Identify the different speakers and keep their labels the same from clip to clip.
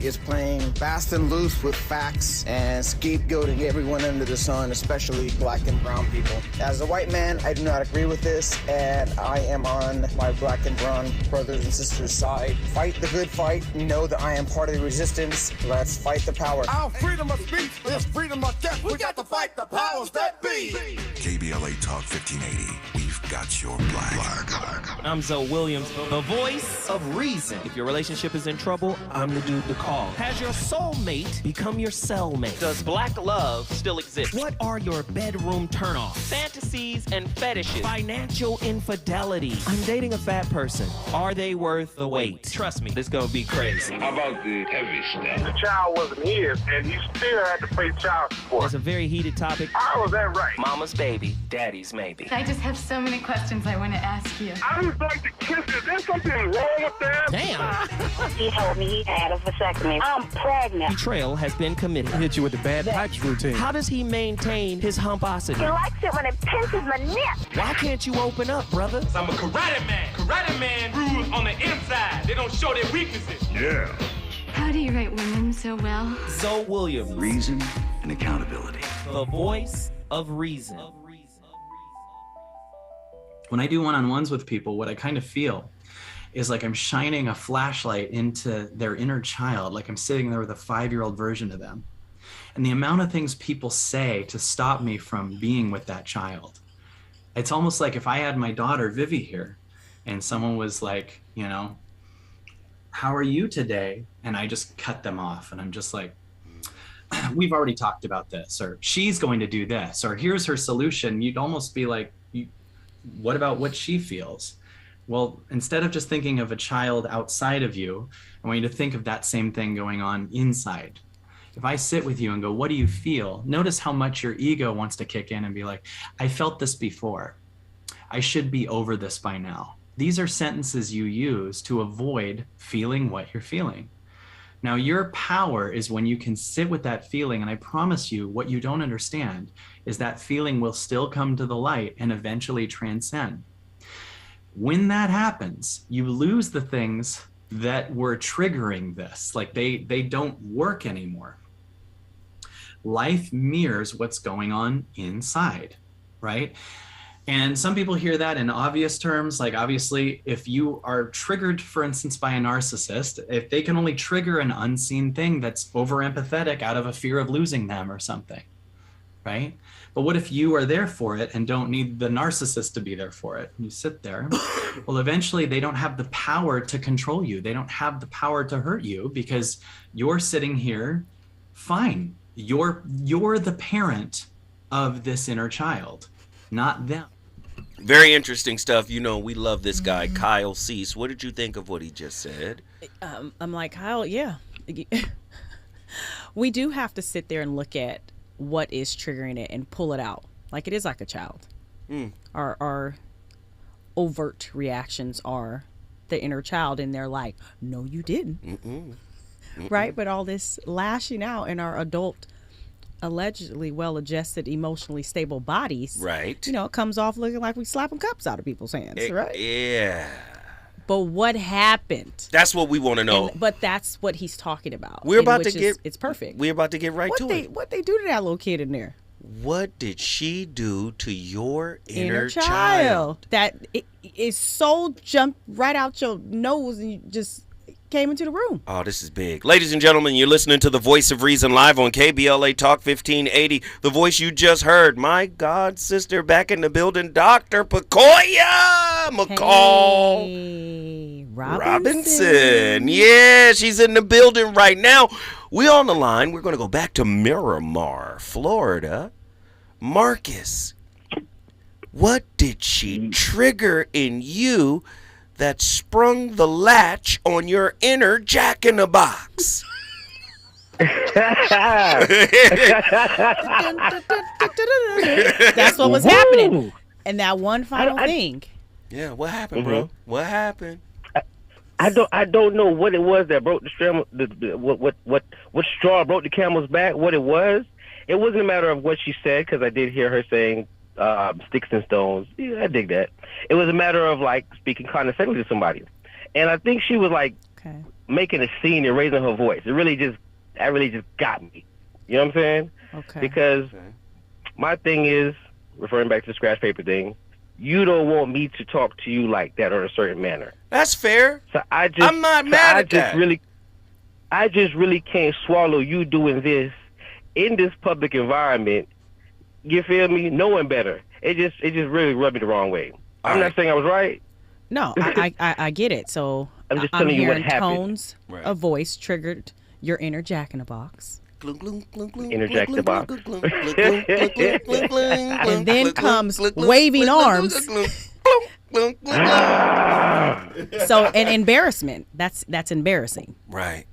Speaker 1: Is playing fast and loose with facts and scapegoating everyone under the sun, especially black and brown people. As a white man, I do not agree with this, and I am on my black and brown brothers and sisters' side. Fight the good fight. Know that I am part of the resistance. Let's fight the power.
Speaker 2: Our freedom of speech is freedom of death. We got to fight the powers that be.
Speaker 3: KBLA Talk 1580. We've got your black.
Speaker 4: I'm Zoe Williams, the voice of reason. If your relationship is in trouble, I'm the dude to call. Has your soulmate become your cellmate? Does black love still exist? What are your bedroom turnoffs? Fantasies and fetishes. Financial infidelity. I'm dating a fat person. Are they worth the wait? Trust me, this gonna be crazy.
Speaker 5: How about the heavy stuff?
Speaker 6: The child wasn't his, and he still had to pay child support.
Speaker 4: It's a very heated topic.
Speaker 6: How was that right?
Speaker 4: Mama's baby, daddy's maybe.
Speaker 7: I just have so many questions I want to ask you.
Speaker 6: I just like to kiss you. Is there something wrong with that?
Speaker 4: Damn.
Speaker 8: He told me he had a vasectomy. I'm pregnant.
Speaker 4: Betrayal has been committed.
Speaker 9: Hit you with the bad pipes routine.
Speaker 4: How does he maintain his humposity?
Speaker 8: He likes it when it pinches my neck.
Speaker 4: Why can't you open up, brother?
Speaker 10: I'm a karate man. Karate man rules on the inside. They don't show their weaknesses.
Speaker 5: Yeah.
Speaker 7: How do you write women so well?
Speaker 4: Zoe Williams.
Speaker 3: Reason and accountability.
Speaker 4: The voice of reason.
Speaker 11: When I do one-on-ones with people, what I kind of feel is like I'm shining a flashlight into their inner child, like I'm sitting there with a 5-year-old version of them. And the amount of things people say to stop me from being with that child. It's almost like if I had my daughter Vivi here and someone was like, you know, how are you today? And I just cut them off and I'm just like, we've already talked about this, or she's going to do this, or here's her solution. You'd almost be like, what about what she feels? Well, instead of just thinking of a child outside of you, I want you to think of that same thing going on inside. If I sit with you and go, what do you feel? Notice how much your ego wants to kick in and be like, I felt this before. I should be over this by now. These are sentences you use to avoid feeling what you're feeling. Now, your power is when you can sit with that feeling, and I promise you, what you don't understand is that feeling will still come to the light and eventually transcend. When that happens, you lose the things that were triggering this, like they don't work anymore. Life mirrors what's going on inside, right? And some people hear that in obvious terms, like obviously if you are triggered, for instance, by a narcissist, if they can only trigger an unseen thing that's over empathetic out of a fear of losing them or something, right? But what if you are there for it and don't need the narcissist to be there for it? You sit there. Well, eventually they don't have the power to control you. They don't have the power to hurt you because you're sitting here fine. You're the parent of this inner child, not them.
Speaker 12: Very interesting stuff. You know, we love this guy, Kyle Cease. What did you think of what he just said?
Speaker 13: I'm like, Kyle, yeah. We do have to sit there and look at what is triggering it and pull it out. Like it is like a child. Our overt reactions are the inner child, and they're like, no, you didn't. Right? But all this lashing out in our adult, allegedly well-adjusted, emotionally stable bodies,
Speaker 12: right?
Speaker 13: You know, it comes off looking like we slapping cups out of people's hands, right?
Speaker 12: Yeah.
Speaker 13: But what happened?
Speaker 12: That's what we want to know.
Speaker 13: But that's what he's talking about.
Speaker 12: We're about to get.
Speaker 13: It's perfect.
Speaker 12: We're about to get right to it.
Speaker 13: What they do to that little kid in there?
Speaker 12: What did she do to your inner
Speaker 13: child? That is so jumped right out your nose and you just came into the room.
Speaker 12: Oh, this is big. Ladies and gentlemen, you're listening to The Voice of Reason live on KBLA Talk 1580. The voice you just heard, my God sister back in the building, Dr. Pacoya McCall.
Speaker 13: Hey,
Speaker 12: Robinson. Yeah, she's in the building right now. We on the line. We're going to go back to Miramar, Florida. Marcus, what did she trigger in you that sprung the latch on your inner jack-in-the-box?
Speaker 13: That's what was happening. And that one final thing.
Speaker 12: Yeah, what happened, bro? What happened?
Speaker 6: I don't know what it was that broke the straw. What straw broke the camel's back? What it was? It wasn't a matter of what she said, because I did hear her saying sticks and stones. Yeah, I dig that. It was a matter of like speaking condescendingly to somebody, and I think she was like making a scene and raising her voice. That really just got me. You know what I'm saying?
Speaker 13: Okay.
Speaker 6: Because my thing is, referring back to the scratch paper thing, you don't want me to talk to you like that or a certain manner.
Speaker 12: That's fair.
Speaker 6: So I'm
Speaker 12: not mad at that.
Speaker 6: I just really can't swallow you doing this in this public environment. You feel me? Knowing better. It just really rubbed me the wrong way. I'm not saying I was right.
Speaker 13: No, I get it. So
Speaker 6: I'm just telling you what happened.
Speaker 13: Tones of voice triggered your inner Jack in the Box.
Speaker 6: Inner Jack in the Box.
Speaker 13: And then comes waving arms. So an embarrassment. That's embarrassing.
Speaker 12: Right.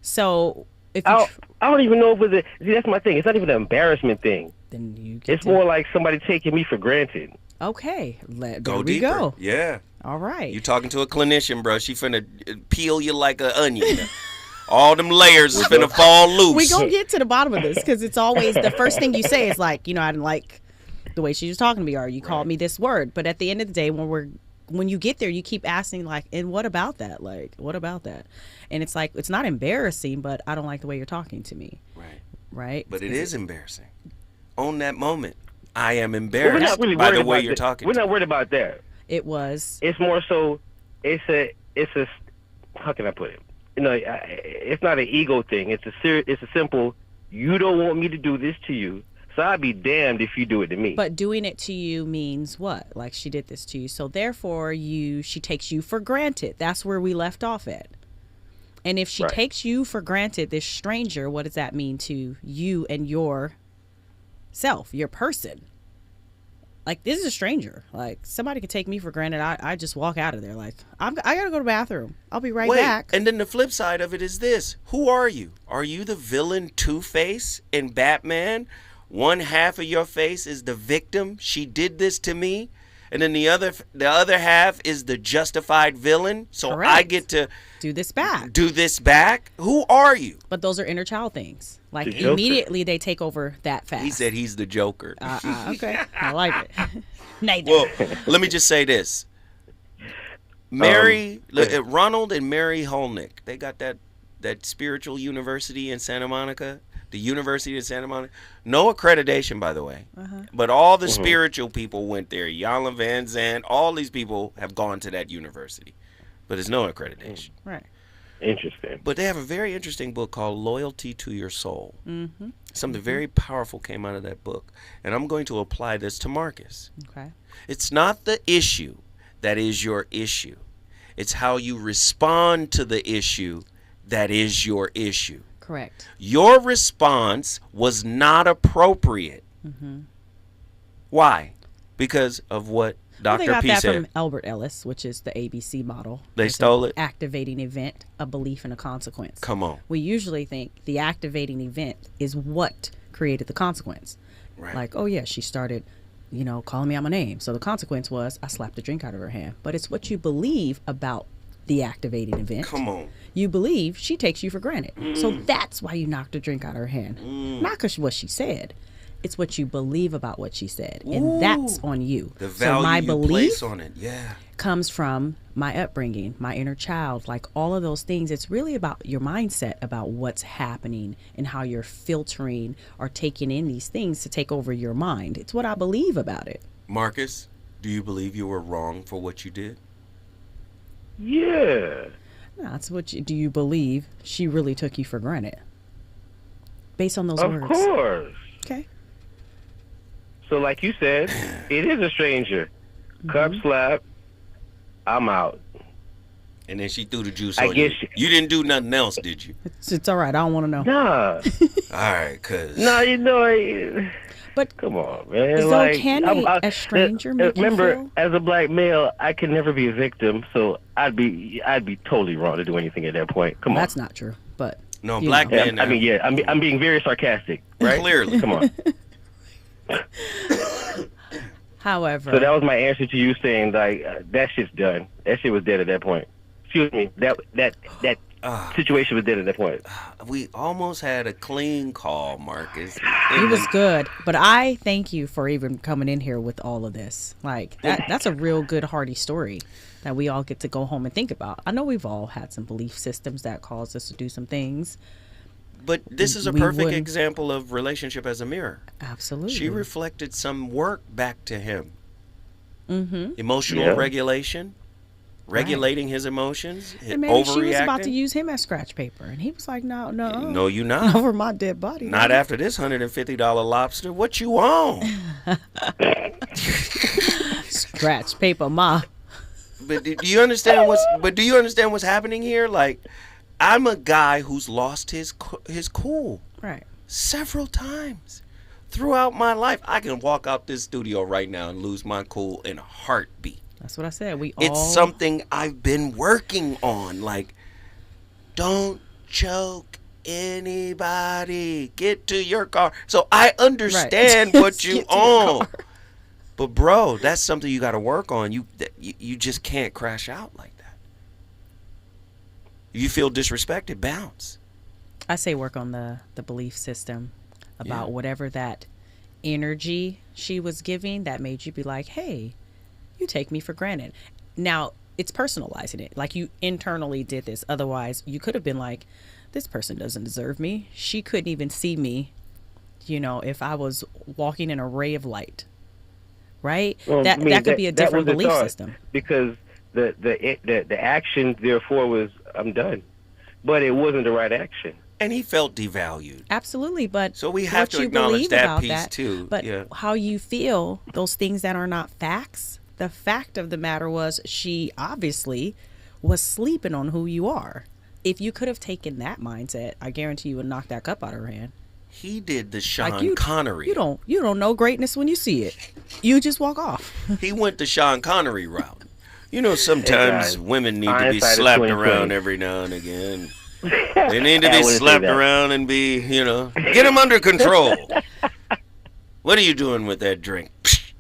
Speaker 13: So if
Speaker 6: I don't even know if it was see, that's my thing. It's not even an embarrassment thing.
Speaker 13: Then
Speaker 6: it's more like somebody taking me for granted.
Speaker 13: Okay,
Speaker 12: go deeper.
Speaker 13: Go.
Speaker 12: Yeah.
Speaker 13: All right.
Speaker 12: You talking to a clinician, bro? She finna peel you like an onion. All them layers is finna fall loose.
Speaker 13: We gonna get to the bottom of this because it's always the first thing you say is like, I didn't like the way she was talking to me, or you called me this word. But at the end of the day, when you get there, you keep asking like, and what about that? Like, what about that? And it's like, it's not embarrassing, but I don't like the way you're talking to me. Right.
Speaker 12: But it is embarrassing. On that moment, I am embarrassed
Speaker 6: really
Speaker 12: by the way you're talking.
Speaker 6: We're not worried about that. It's more so. It's a. How can I put it? It's not an ego thing. It's a simple. You don't want me to do this to you, so I'd be damned if you do it to me.
Speaker 13: But doing it to you means what? Like she did this to you, so therefore she takes you for granted. That's where we left off at. And if she takes you for granted, this stranger, what does that mean to you and your self, your person? Like, this is a stranger. Like, somebody could take me for granted. I just walk out of there like, I gotta go to the bathroom. I'll be right back.
Speaker 12: And then the flip side of it is this. Who are you? Are you the villain Two-Face in Batman? One half of your face is the victim. She did this to me. And then the other half is the justified villain. So
Speaker 13: Correct.
Speaker 12: I get to
Speaker 13: do this
Speaker 12: back. Who are you?
Speaker 13: But those are inner child things. Like, immediately they take over that fast.
Speaker 12: He said he's the Joker.
Speaker 13: Okay. I like it. Neither.
Speaker 12: Well, let me just say this. Ronald and Mary Holnick, they got that spiritual university in Santa Monica. The University of Santa Monica. No accreditation, by the way. But all the spiritual people went there. Yala Van Zandt, all these people have gone to that university. But there's no accreditation.
Speaker 13: Right.
Speaker 6: Interesting.
Speaker 12: But they have a very interesting book called Loyalty to Your Soul.
Speaker 13: Mm-hmm.
Speaker 12: Something very powerful came out of that book. And I'm going to apply this to Marcus.
Speaker 13: Okay.
Speaker 12: It's not the issue that is your issue. It's how you respond to the issue that is your issue.
Speaker 13: Correct.
Speaker 12: Your response was not appropriate.
Speaker 13: Mm-hmm.
Speaker 12: Why? Because of what Dr.
Speaker 13: They got
Speaker 12: P
Speaker 13: that
Speaker 12: said.
Speaker 13: from Albert Ellis, which is the ABC model.
Speaker 12: They stole it?
Speaker 13: Activating event, a belief and a consequence.
Speaker 12: Come on.
Speaker 13: We usually think the activating event is what created the consequence.
Speaker 12: Right.
Speaker 13: Like, oh yeah, she started, calling me out my name. So the consequence was I slapped the drink out of her hand. But it's what you believe about the activating event.
Speaker 12: Come on.
Speaker 13: You believe she takes you for granted. So that's why you knocked the drink out of her hand. Not because what she said. It's what you believe about what she said. And that's on you.
Speaker 12: The value
Speaker 13: my
Speaker 12: you
Speaker 13: belief
Speaker 12: place on it. Yeah.
Speaker 13: comes from my upbringing, my inner child, like all of those things. It's really about your mindset, about what's happening and how you're filtering or taking in these things to take over your mind. It's what I believe about it.
Speaker 12: Marcus, do you believe you were wrong for what you did?
Speaker 6: Yeah.
Speaker 13: That's do you believe she really took you for granted? Based on those words.
Speaker 6: Of course.
Speaker 13: Okay.
Speaker 6: So like you said, it is a stranger. Cup slap, I'm out.
Speaker 12: And then she threw the juice
Speaker 6: I
Speaker 12: on
Speaker 6: guess
Speaker 12: you. You didn't do nothing else, did you?
Speaker 13: It's all right. I don't want to know.
Speaker 6: Nah.
Speaker 12: All right, cuz.
Speaker 6: No,
Speaker 13: but
Speaker 6: come on, man.
Speaker 13: So
Speaker 6: like,
Speaker 13: can a stranger make
Speaker 6: remember,
Speaker 13: you feel?
Speaker 6: as a black male, I can never be a victim, so I'd be totally wrong to do anything at that point. Come on.
Speaker 13: That's not true, but
Speaker 12: no, black men.
Speaker 6: I mean, yeah, I'm being very sarcastic, right?
Speaker 12: Clearly.
Speaker 6: Come on.
Speaker 13: However,
Speaker 6: so that was my answer to you saying like that shit's done. That shit was dead at that point. Excuse me. That situation was dead at that point.
Speaker 12: We almost had a clean call, Marcus.
Speaker 13: It was good, but I thank you for even coming in here with all of this. Like that's a real good, hearty story that we all get to go home and think about. I know we've all had some belief systems that caused us to do some things.
Speaker 12: But this is a perfect example of relationship as a mirror.
Speaker 13: Absolutely.
Speaker 12: She reflected some work back to him.
Speaker 13: Mm-hmm.
Speaker 12: Emotional regulation, regulating his emotions,
Speaker 13: and maybe
Speaker 12: overreacting.
Speaker 13: she was about to use him as scratch paper, and he was like, "No,
Speaker 12: you not
Speaker 13: over my dead body.
Speaker 12: Not after this $150 lobster. What you on?"
Speaker 13: Scratch paper, ma.
Speaker 12: But do you understand what's happening here? Like, I'm a guy who's lost his cool,
Speaker 13: right,
Speaker 12: several times throughout my life. I can walk out this studio right now and lose my cool in a heartbeat.
Speaker 13: That's what I said.
Speaker 12: It's something I've been working on. Like, don't choke anybody. Get to your car. So I understand what you own. But bro, that's something you got to work on. You just can't crash out like that. You feel disrespected, bounce.
Speaker 13: I say work on the belief system about whatever that energy she was giving that made you be like, hey, you take me for granted. Now, it's personalizing it. Like, you internally did this. Otherwise, you could have been like, this person doesn't deserve me. She couldn't even see me, if I was walking in a ray of light. Right?
Speaker 6: Well,
Speaker 13: that could be a different belief system.
Speaker 6: Because the action, therefore, was, I'm done. But it wasn't the right action.
Speaker 12: And he felt devalued.
Speaker 13: Absolutely, but
Speaker 12: so we have to acknowledge that piece too.
Speaker 13: But how you feel, those things that are not facts, the fact of the matter was she obviously was sleeping on who you are. If you could have taken that mindset, I guarantee you would knock that cup out of her hand.
Speaker 12: He did the Sean Connery.
Speaker 13: You don't know greatness when you see it. You just walk off.
Speaker 12: He went the Sean Connery route. Sometimes women need to be slapped around every now and again. They need to be slapped around and be, get them under control. What are you doing with that drink?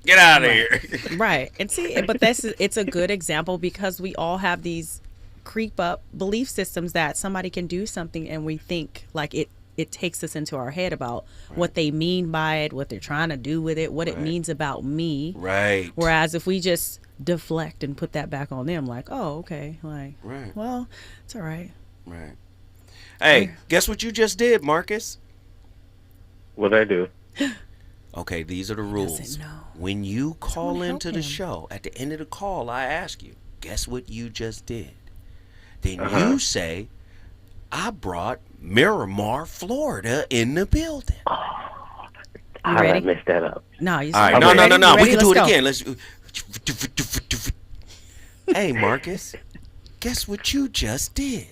Speaker 12: Get out of here.
Speaker 13: Right. And see, but it's a good example because we all have these creep up belief systems that somebody can do something and we think like it takes us into our head about what they mean by it, what they're trying to do with it, what it means about me.
Speaker 12: Right.
Speaker 13: Whereas if we just deflect and put that back on them, like, oh, okay, like, well, it's all right.
Speaker 12: Right. Hey, guess what you just did, Marcus?
Speaker 6: What'd I do?
Speaker 12: Okay, these are the rules. When you call into the show, at the end of the call, I ask you, guess what you just did? Then you say, I brought Miramar, Florida in the building.
Speaker 6: Oh, I messed that up.
Speaker 13: No,
Speaker 12: all right, no. We can do it again. Let's. Hey, Marcus, guess what you just did?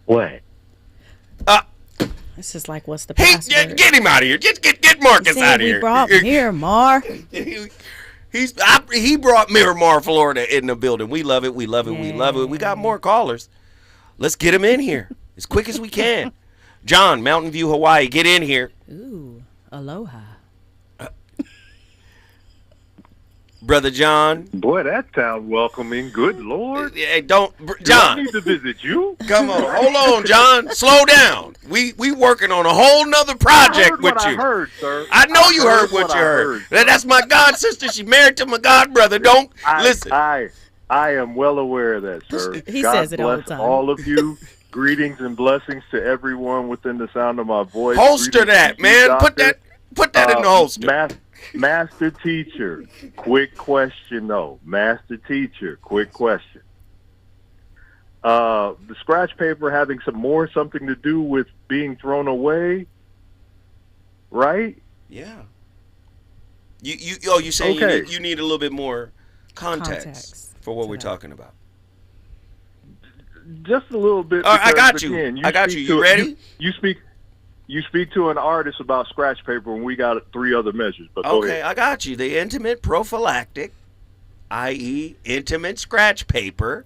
Speaker 6: What?
Speaker 13: This is like, what's the password?
Speaker 12: Get him out of here. Just get Marcus out of here.
Speaker 13: We brought Miramar.
Speaker 12: He brought Miramar, Florida in the building. We love it. We love it. We love it. We got more callers. Let's get him in here as quick as we can. John, Mountain View, Hawaii, get in here.
Speaker 13: Ooh, aloha.
Speaker 12: Brother John.
Speaker 9: Boy, that sounds welcoming. Good Lord.
Speaker 12: Hey, John.
Speaker 9: Do I need to visit you?
Speaker 12: Come on. Hold on, John. Slow down. We working on a whole nother project with you.
Speaker 9: I heard, sir.
Speaker 12: I know you heard what you heard. That's my god sister. She married to my god brother. Don't listen.
Speaker 9: I am well aware of that, sir.
Speaker 13: He
Speaker 9: God
Speaker 13: says it all the
Speaker 9: bless
Speaker 13: time.
Speaker 9: all of you. Greetings and blessings to everyone within the sound of my voice.
Speaker 12: Holster that, man. Put that in the holster.
Speaker 9: Master teacher, quick question though. Master teacher, quick question. The scratch paper having something to do with being thrown away, right?
Speaker 12: Yeah. You saying you need a little bit more context for what we're talking about.
Speaker 9: Just a little bit.
Speaker 12: All right, I got you. You ready?
Speaker 9: You speak to an artist about scratch paper, and we got 3 other measures. But go ahead.
Speaker 12: I got you. The intimate prophylactic, i.e., intimate scratch paper,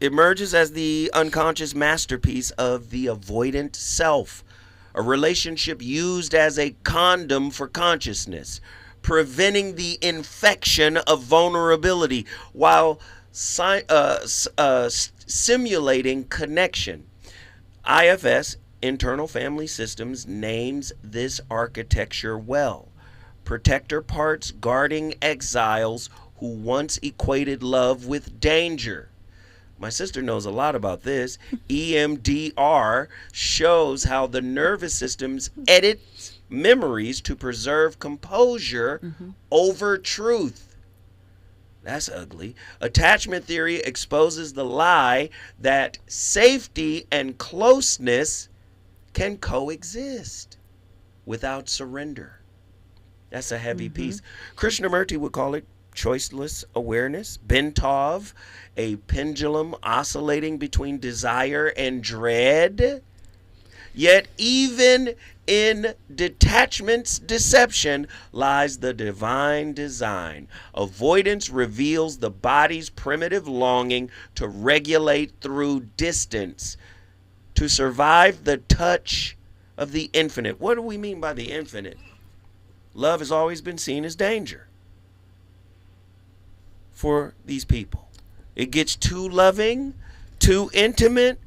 Speaker 12: emerges as the unconscious masterpiece of the avoidant self, a relationship used as a condom for consciousness, preventing the infection of vulnerability while simulating connection. IFS, Internal Family Systems, names this architecture well. Protector parts guarding exiles who once equated love with danger. My sister knows a lot about this. EMDR shows how the nervous systems edits memories to preserve composure over truth. That's ugly. Attachment theory exposes the lie that safety and closeness can coexist without surrender. That's a heavy piece. Krishnamurti would call it choiceless awareness. Bentov, a pendulum oscillating between desire and dread. Yet even in detachment's deception lies the divine design. Avoidance reveals the body's primitive longing to regulate through distance, to survive the touch of the infinite. What do we mean by the infinite? Love has always been seen as danger for these people. It gets too loving, too intimate,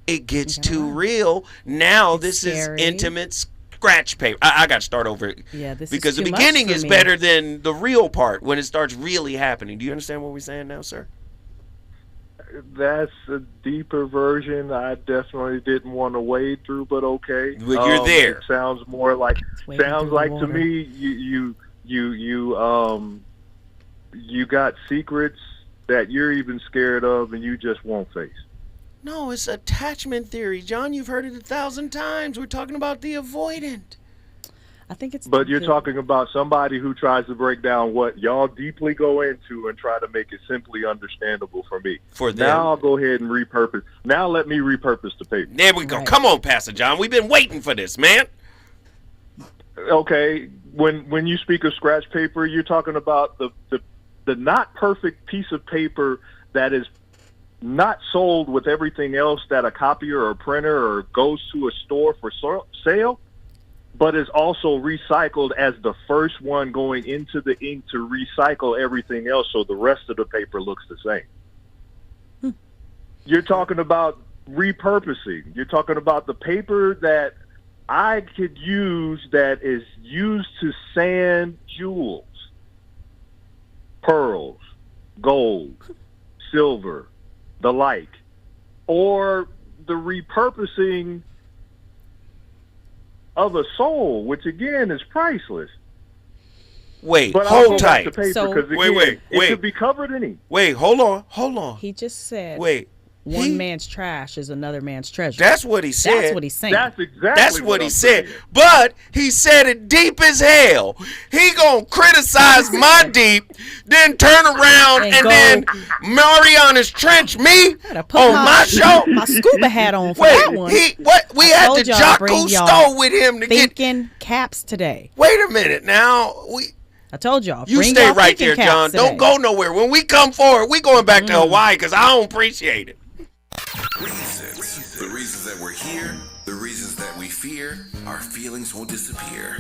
Speaker 12: it gets too real. Now this
Speaker 13: scary.
Speaker 12: Is intimate scratch paper. I got to start over.
Speaker 13: Yeah, this
Speaker 12: because
Speaker 13: is
Speaker 12: the
Speaker 13: too
Speaker 12: beginning
Speaker 13: much for
Speaker 12: is
Speaker 13: me.
Speaker 12: better than the real part when it starts really happening. Do you understand what we're saying now, sir?
Speaker 9: That's a deeper version. I definitely didn't want to wade through, but okay.
Speaker 12: Well, you're there.
Speaker 9: It sounds more like
Speaker 13: wading through the
Speaker 9: to
Speaker 13: water.
Speaker 9: me you got secrets that you're even scared of and you just won't face.
Speaker 12: No, it's attachment theory. John, you've heard it 1,000 times. We're talking about the avoidant.
Speaker 13: I think it's.
Speaker 9: But you're talking about somebody who tries to break down what y'all deeply go into and try to make it simply understandable for me.
Speaker 12: For them.
Speaker 9: Now I'll go ahead and repurpose. Now let me repurpose the paper.
Speaker 12: There we go.
Speaker 13: Right.
Speaker 12: Come on, Pastor John. We've been waiting for this, man.
Speaker 9: Okay, when you speak of scratch paper, you're talking about the not perfect piece of paper that is not sold with everything else that a copier or a printer or goes to a store for sale, but is also recycled as the first one going into the ink to recycle everything else so the rest of the paper looks the same. You're talking about repurposing. You're talking about the paper that I could use that is used to sand jewels, pearls, gold, silver, the like, or the repurposing of a soul, which again is priceless.
Speaker 12: Wait,
Speaker 9: But I'll go
Speaker 12: hold
Speaker 9: back
Speaker 12: tight.
Speaker 9: to paper
Speaker 13: So-
Speaker 9: 'cause again,
Speaker 12: Wait.
Speaker 9: it could be covered in ink.
Speaker 12: Wait, hold on.
Speaker 13: He just said.
Speaker 12: Wait.
Speaker 13: One man's trash is another man's treasure.
Speaker 12: That's what he said.
Speaker 13: That's what he's saying.
Speaker 9: That's exactly
Speaker 12: That's what he
Speaker 9: I'm
Speaker 12: said.
Speaker 9: saying.
Speaker 12: But he said it deep as hell. He gonna criticize my deep, then turn around
Speaker 13: And
Speaker 12: and
Speaker 13: go-
Speaker 12: then Mariana's Trench me
Speaker 13: Gotta put
Speaker 12: on my show.
Speaker 13: my scuba hat on for
Speaker 12: Wait,
Speaker 13: that one.
Speaker 12: we
Speaker 13: I
Speaker 12: had
Speaker 13: told
Speaker 12: the
Speaker 13: y'all
Speaker 12: Jacques
Speaker 13: bring y'all
Speaker 12: Cousteau with him to get.
Speaker 13: thinking caps today.
Speaker 12: Wait a minute now.
Speaker 13: I told y'all.
Speaker 12: You
Speaker 13: bring
Speaker 12: stay
Speaker 13: y'all
Speaker 12: right
Speaker 13: thinking
Speaker 12: there, John.
Speaker 13: caps today.
Speaker 12: Don't go nowhere. When we come forward, we going back to Hawaii because I don't appreciate it.
Speaker 3: The reasons that we're here, the reasons that we fear, our feelings won't disappear.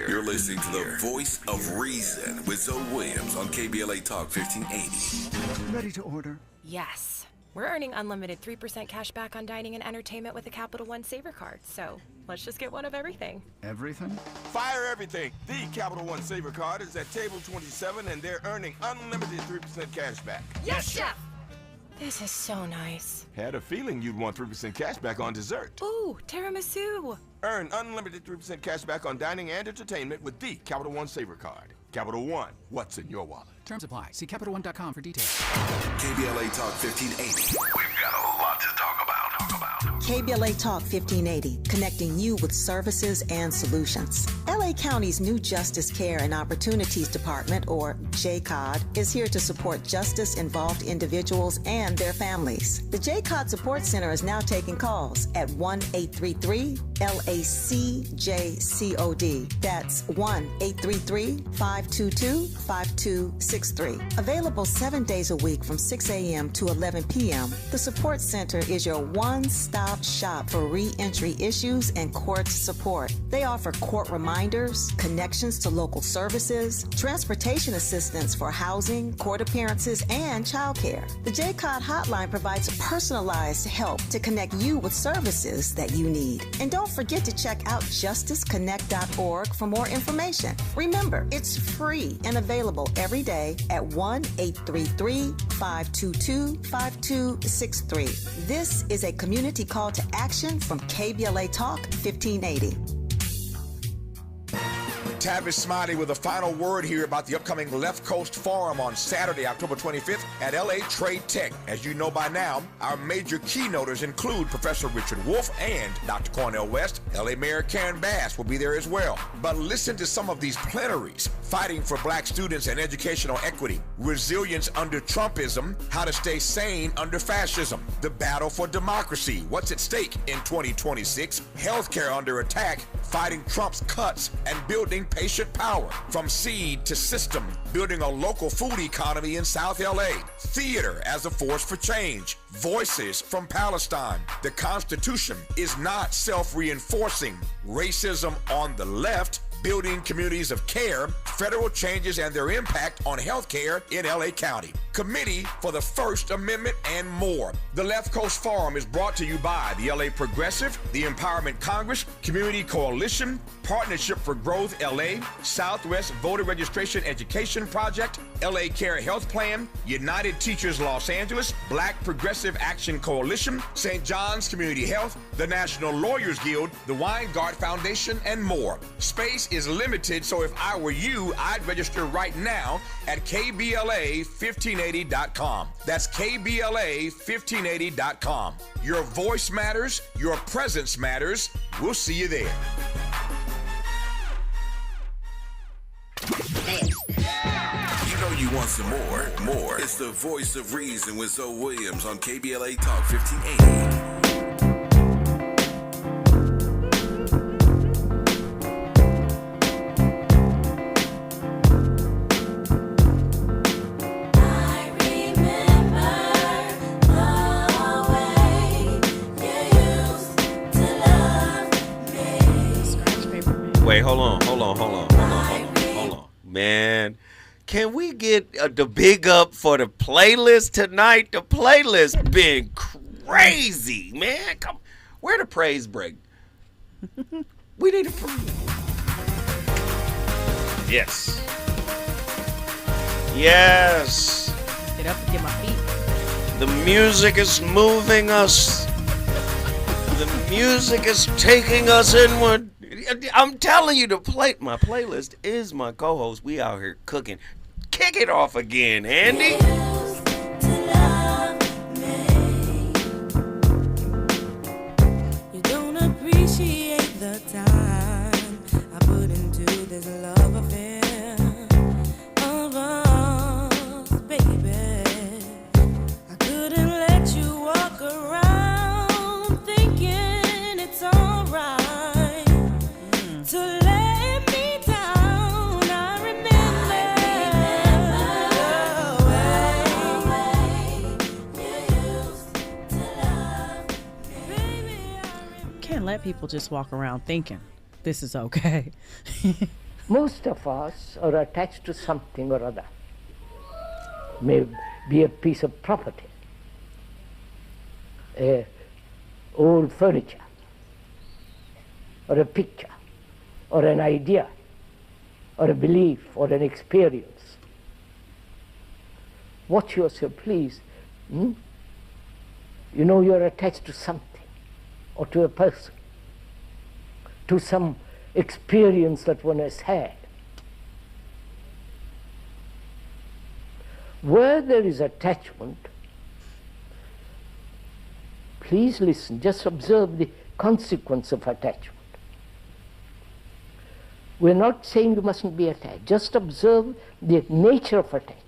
Speaker 3: You're listening to the voice of reason with Zoe Williams on KBLA Talk 1580.
Speaker 2: Ready to order?
Speaker 14: Yes. We're earning unlimited 3% cash back on dining and entertainment with the Capital One Saver card. So let's just get one of everything.
Speaker 2: Everything?
Speaker 15: Fire everything. The Capital One Saver card is at table 27 and they're earning unlimited 3% cash back.
Speaker 14: Yes, Chef! This is so nice.
Speaker 15: Had a feeling you'd want 3% cash back on dessert.
Speaker 14: Ooh, tiramisu.
Speaker 15: Earn unlimited 3% cash back on dining and entertainment with the Capital One Saver card. Capital One, what's in your wallet?
Speaker 2: Terms apply. See CapitalOne.com for details.
Speaker 3: KBLA Talk 1580. We've got a lot to talk about.
Speaker 16: KBLA Talk 1580, connecting you with services and solutions. LA County's new Justice Care and Opportunities Department, or JCOD, is here to support justice-involved individuals and their families. The JCOD Support Center is now taking calls at 1-833-LACJCOD. That's 1-833-522-5263. Available 7 days a week from 6 a.m. to 11 p.m., the Support Center is your one-stop shop for re-entry issues and court support. They offer court reminders, vendors, connections to local services, transportation assistance for housing, court appearances, and childcare. The JCOD hotline provides personalized help to connect you with services that you need. And don't forget to check out justiceconnect.org for more information. Remember, it's free and available every day at 1-833-522-5263. This is a community call to action from KBLA Talk 1580.
Speaker 15: Tavis Smiley with a final word here about the upcoming Left Coast Forum on Saturday, October 25th at LA Trade Tech. As you know by now, our major keynoters include Professor Richard Wolff and Dr. Cornel West. LA Mayor Karen Bass will be there as well. But listen to some of these plenaries: fighting for black students and educational equity, resilience under Trumpism, how to stay sane under fascism, the battle for democracy, what's at stake in 2026, healthcare under attack, fighting Trump's cuts, and building patient power from seed to system, building a local food economy in South LA, theater as a force for change, voices from Palestine. The Constitution is not self-reinforcing, racism on the left, building communities of care, federal changes and their impact on healthcare in LA County, Committee for the First Amendment, and more. The Left Coast Forum is brought to you by the LA Progressive, the Empowerment Congress, Community Coalition, Partnership for Growth LA, Southwest Voter Registration Education Project, LA Care Health Plan, United Teachers Los Angeles, Black Progressive Action Coalition, St. John's Community Health, the National Lawyers Guild, the Weingart Foundation, and more. Space is limited, so if I were you, I'd register right now at KBLA1580.com. That's KBLA1580.com. Your voice matters, your presence matters. We'll see you there.
Speaker 3: You know you want some more. It's the Voice of Reason with Zoe Williams on KBLA Talk 1580.
Speaker 12: Wait, hold on. Man, can we get the big up for the playlist tonight? The playlist been crazy, man. Come, where the praise break? We need a praise. Yes.
Speaker 13: Get up and get my feet.
Speaker 12: The music is moving us. The music is taking us inward. I'm telling you, my playlist is my co-host. We out here cooking. Kick it off again, Andy.
Speaker 17: You don't appreciate the time I put into this love affair of us, baby. I couldn't let you walk around thinking it's alright. To let me down, I remember the way you used to love me.
Speaker 13: Can't let people just walk around thinking this is okay.
Speaker 18: Most of us are attached to something or other. May be a piece of property, old furniture, or a picture, or an idea, or a belief, or an experience. Watch yourself, please. You know you're attached to something, or to a person, to some experience that one has had. Where there is attachment, please listen, just observe the consequence of attachment. We're not saying you mustn't be attached. Just observe the nature of attachment.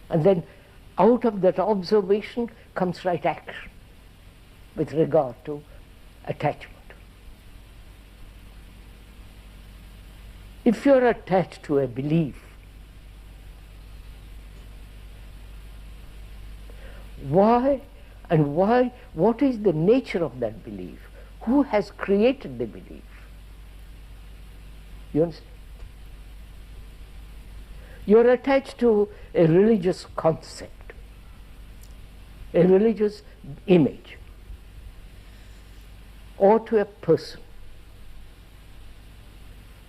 Speaker 18: And then out of that observation comes right action with regard to attachment. If you're attached to a belief, why, what is the nature of that belief? Who has created the belief? You understand? You're attached to a religious concept, a religious image, or to a person.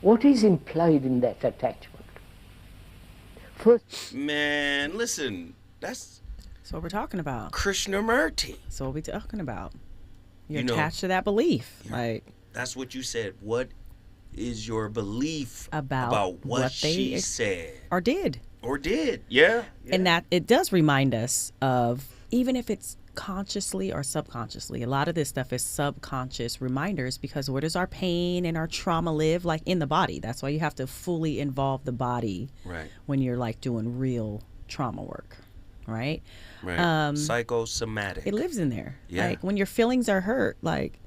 Speaker 18: What is implied in that attachment? First,
Speaker 12: man, listen, that's
Speaker 13: what we're talking about.
Speaker 12: Krishnamurti.
Speaker 13: That's what we're talking about. You're
Speaker 12: You know,
Speaker 13: attached to that belief. Like,
Speaker 12: that's what you said. What is your belief
Speaker 13: about
Speaker 12: what she said
Speaker 13: or did?
Speaker 12: Yeah.
Speaker 13: And that it does remind us of, even if it's consciously or subconsciously, a lot of this stuff is subconscious reminders, because where does our pain and our trauma live? Like, in the body. That's why you have to fully involve the body when you're like doing real trauma work, right?
Speaker 12: Psychosomatic.
Speaker 13: It lives in there.
Speaker 12: Yeah.
Speaker 13: Like, when your feelings are hurt, like,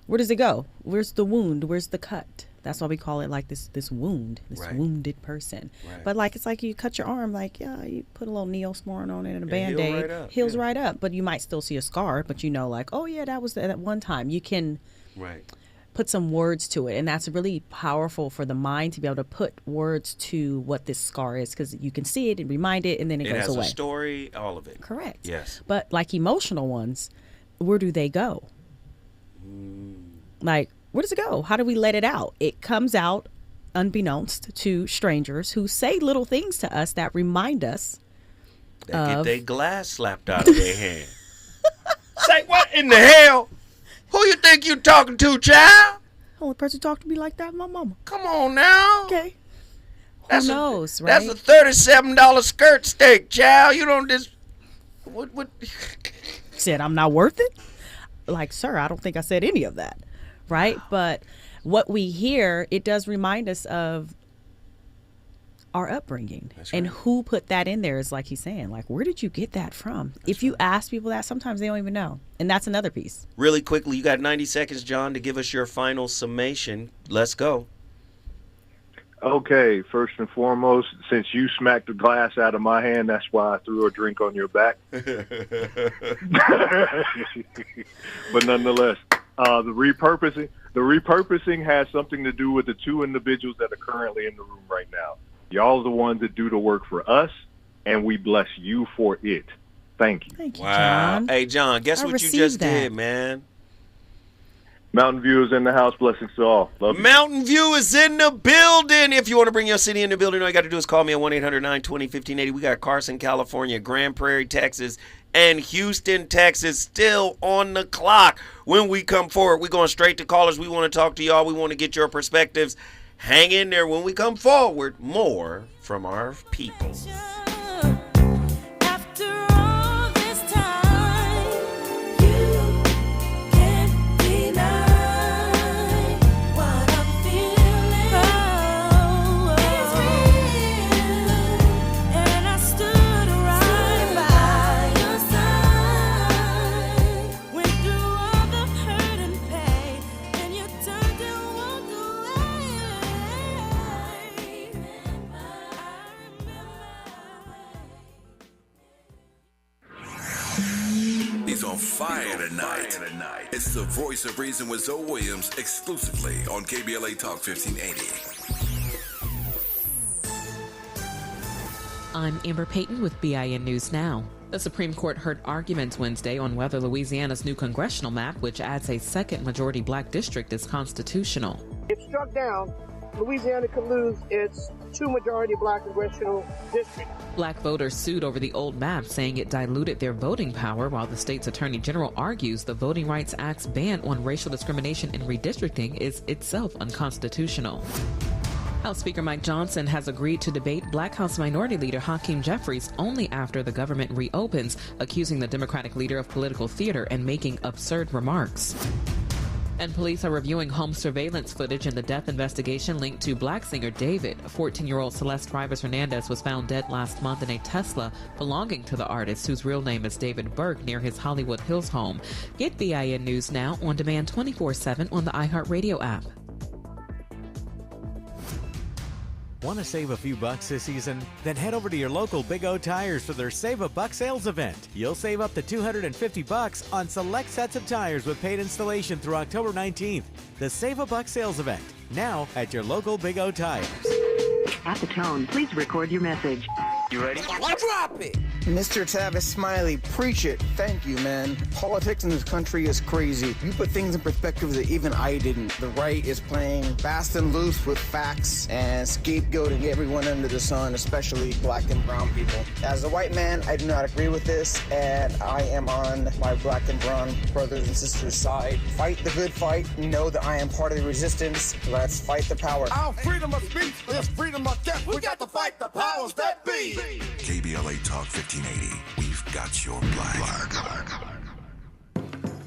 Speaker 13: where does it go? Where's the wound? Where's the cut? That's why we call it like this wound, this wounded person. But like, it's like you cut your arm, like, yeah, you put a little Neosporin on it and a Band-Aid, heals right up. But you might still see a scar, but you know, like, oh yeah, that was that one time. You can put some words to it, and that's really powerful for the mind to be able to put words to what this scar is, because you can see it and remind it, and then it goes away.
Speaker 12: It has a story, all of it.
Speaker 13: Correct.
Speaker 12: Yes.
Speaker 13: But like emotional ones, where do they go? Like, where does it go? How do we let it out? It comes out unbeknownst to strangers who say little things to us that remind us
Speaker 12: They get their glass slapped out of their hand. Say, what in the hell? Who you think you talking to, child?
Speaker 13: Only person talk to me like that, my mama.
Speaker 12: Come on now.
Speaker 13: Okay. Who knows, right?
Speaker 12: That's a $37 skirt steak, child. You don't just... What?
Speaker 13: Said I'm not worth it? Like, sir, I don't think I said any of that. Right? But what we hear, it does remind us of our upbringing. And who put that in there is, like he's saying, like, where did you get that from? If you ask people that, sometimes they don't even know. And that's another piece.
Speaker 12: Really quickly, you got 90 seconds, John, to give us your final summation. Let's go.
Speaker 9: Okay, first and foremost, since you smacked the glass out of my hand, that's why I threw a drink on your back. But nonetheless, the repurposing has something to do with the two individuals that are currently in the room right now. Y'all are the ones that do the work for us, and we bless you for it. Thank you.
Speaker 13: Thank you,
Speaker 12: Wow.
Speaker 13: John.
Speaker 12: Hey, John, guess what you just did, man?
Speaker 9: Mountain View is in the house. Blessings to all. Love you.
Speaker 12: Mountain View is in the building. If you want to bring your city in the building, all you got to do is call me at 1-800-920-1580. We got Carson, California, Grand Prairie, Texas, and Houston, Texas still on the clock. When we come forward, we're going straight to callers. We want to talk to y'all. We want to get your perspectives. Hang in there. When we come forward, more from our people.
Speaker 3: He's on fire tonight. It's the Voice of Reason with Zoe Williams, exclusively on KBLA Talk 1580.
Speaker 19: I'm Amber Payton with BIN News Now. The Supreme Court heard arguments Wednesday on whether Louisiana's new congressional map, which adds a second majority black district, is constitutional.
Speaker 20: If struck down, Louisiana could lose its two-majority black congressional district.
Speaker 19: Black voters sued over the old map, saying it diluted their voting power, while the state's attorney general argues the Voting Rights Act's ban on racial discrimination in redistricting is itself unconstitutional. House Speaker Mike Johnson has agreed to debate Black House Minority Leader Hakeem Jeffries only after the government reopens, accusing the Democratic leader of political theater and making absurd remarks. And police are reviewing home surveillance footage in the death investigation linked to black singer David. 14-year-old Celeste Rivas Hernandez was found dead last month in a Tesla belonging to the artist, whose real name is David Burke, near his Hollywood Hills home. Get BIN News Now on demand 24/7 on the iHeartRadio app.
Speaker 21: Want to save a few bucks this season? Then head over to your local Big O Tires for their Save a Buck sales event. You'll save up to $250 on select sets of tires with paid installation through October 19th. The Save a Buck sales event, now at your local Big O Tires.
Speaker 22: At the tone, please record your message.
Speaker 1: You ready?
Speaker 22: Drop it!
Speaker 1: Mr. Tavis Smiley, preach it. Thank you, man. Politics in this country is crazy. You put things in perspective that even I didn't. The right is playing fast and loose with facts and scapegoating everyone under the sun, especially black and brown people. As a white man, I do not agree with this, and I am on my black and brown brothers and sisters' side. Fight the good fight. Know that I am part of the resistance. Let's fight the power.
Speaker 2: Our freedom of speech is freedom of death. We got to fight the powers that be.
Speaker 3: KBLA Talk 1580. We've got your black.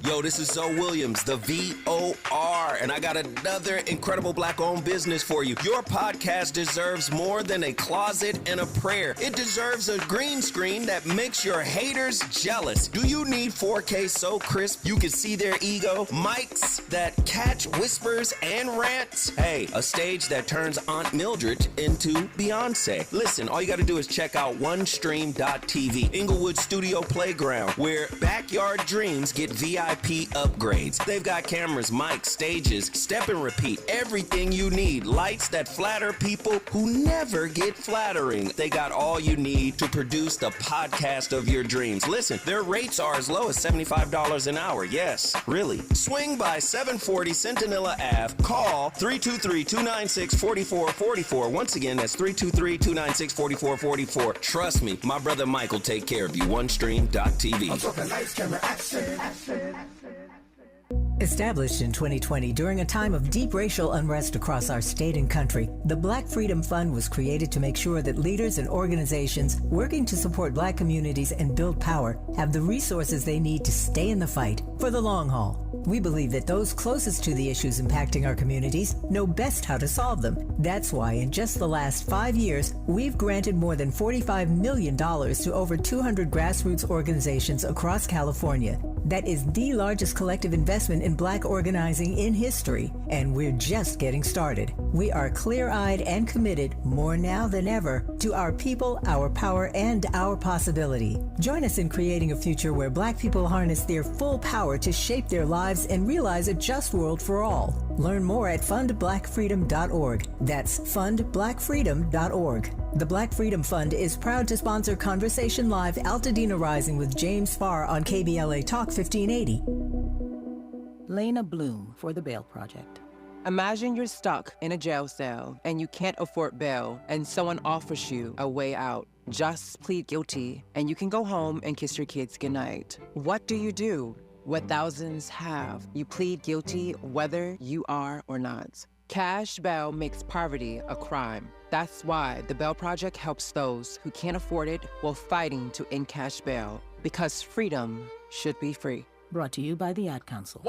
Speaker 12: Yo, this is Zoe Williams, the VOR, and I got another incredible black-owned business for you. Your podcast deserves more than a closet and a prayer. It deserves a green screen that makes your haters jealous. Do you need 4K so crisp you can see their ego? Mics that catch whispers and rants? Hey, a stage that turns Aunt Mildred into Beyonce. Listen, all you gotta do is check out onestream.tv, Inglewood Studio Playground, where backyard dreams get VIP upgrades. They've got cameras, mics, stages, step and repeat, everything you need. Lights that flatter people who never get flattering. They got all you need to produce the podcast of your dreams. Listen, their rates are as low as $75 an hour. Yes, really. Swing by 740 Centinela Ave. Call 323-296-4444. Once again, that's 323-296-4444. Trust me, my brother Mike will take care of you. OneStream.tv.
Speaker 2: I'm talking lights, camera, action.
Speaker 23: Established in 2020 during a time of deep racial unrest across our state and country, the Black Freedom Fund was created to make sure that leaders and organizations working to support black communities and build power have the resources they need to stay in the fight for the long haul. We believe that those closest to the issues impacting our communities know best how to solve them. That's why in just the last 5 years, we've granted more than $45 million to over 200 grassroots organizations across California. That is the largest collective investment in black organizing in history, and we're just getting started. We are clear-eyed and committed, more now than ever, to our people, our power, and our possibility. Join us in creating a future where black people harness their full power to shape their lives and realize a just world for all. Learn more at fundblackfreedom.org. That's fundblackfreedom.org. The Black Freedom Fund is proud to sponsor Conversation Live Altadena Rising with James Farr on KBLA Talk 1580.
Speaker 24: Lena Bloom for the Bail Project. Imagine you're stuck in a jail cell and you can't afford bail and someone offers you a way out. Just plead guilty and you can go home and kiss your kids goodnight. What do? What thousands have. You plead guilty whether you are or not. Cash bail makes poverty a crime. That's why the Bail Project helps those who can't afford it while fighting to end cash bail. Because freedom should be free.
Speaker 23: Brought to you by the Ad Council.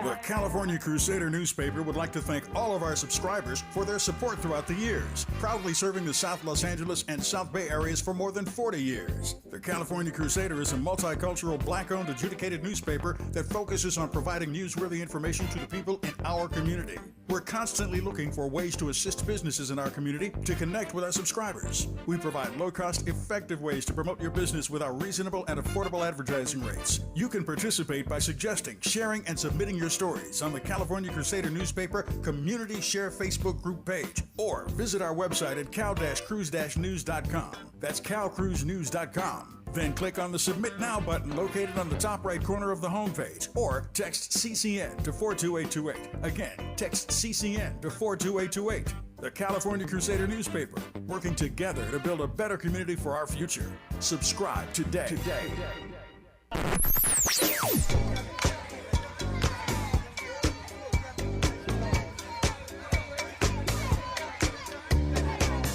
Speaker 25: The California Crusader newspaper would like to thank all of our subscribers for their support throughout the years, proudly serving the South Los Angeles and South Bay areas for more than 40 years. The California Crusader is a multicultural, black-owned, adjudicated newspaper that focuses on providing newsworthy information to the people in our community. We're constantly looking for ways to assist businesses in our community to connect with our subscribers. We provide low-cost, effective ways to promote your business with our reasonable and affordable advertising rates. You can participate by suggesting, sharing, and submitting your stories on the California Crusader newspaper Community Share Facebook group page, or visit our website at cal-cruise-news.com. That's calcruisenews.com. Then click on the Submit Now button located on the top right corner of the homepage, or text CCN to 42828. Again, text CCN to 42828. The California Crusader newspaper, working together to build a better community for our future. Subscribe today.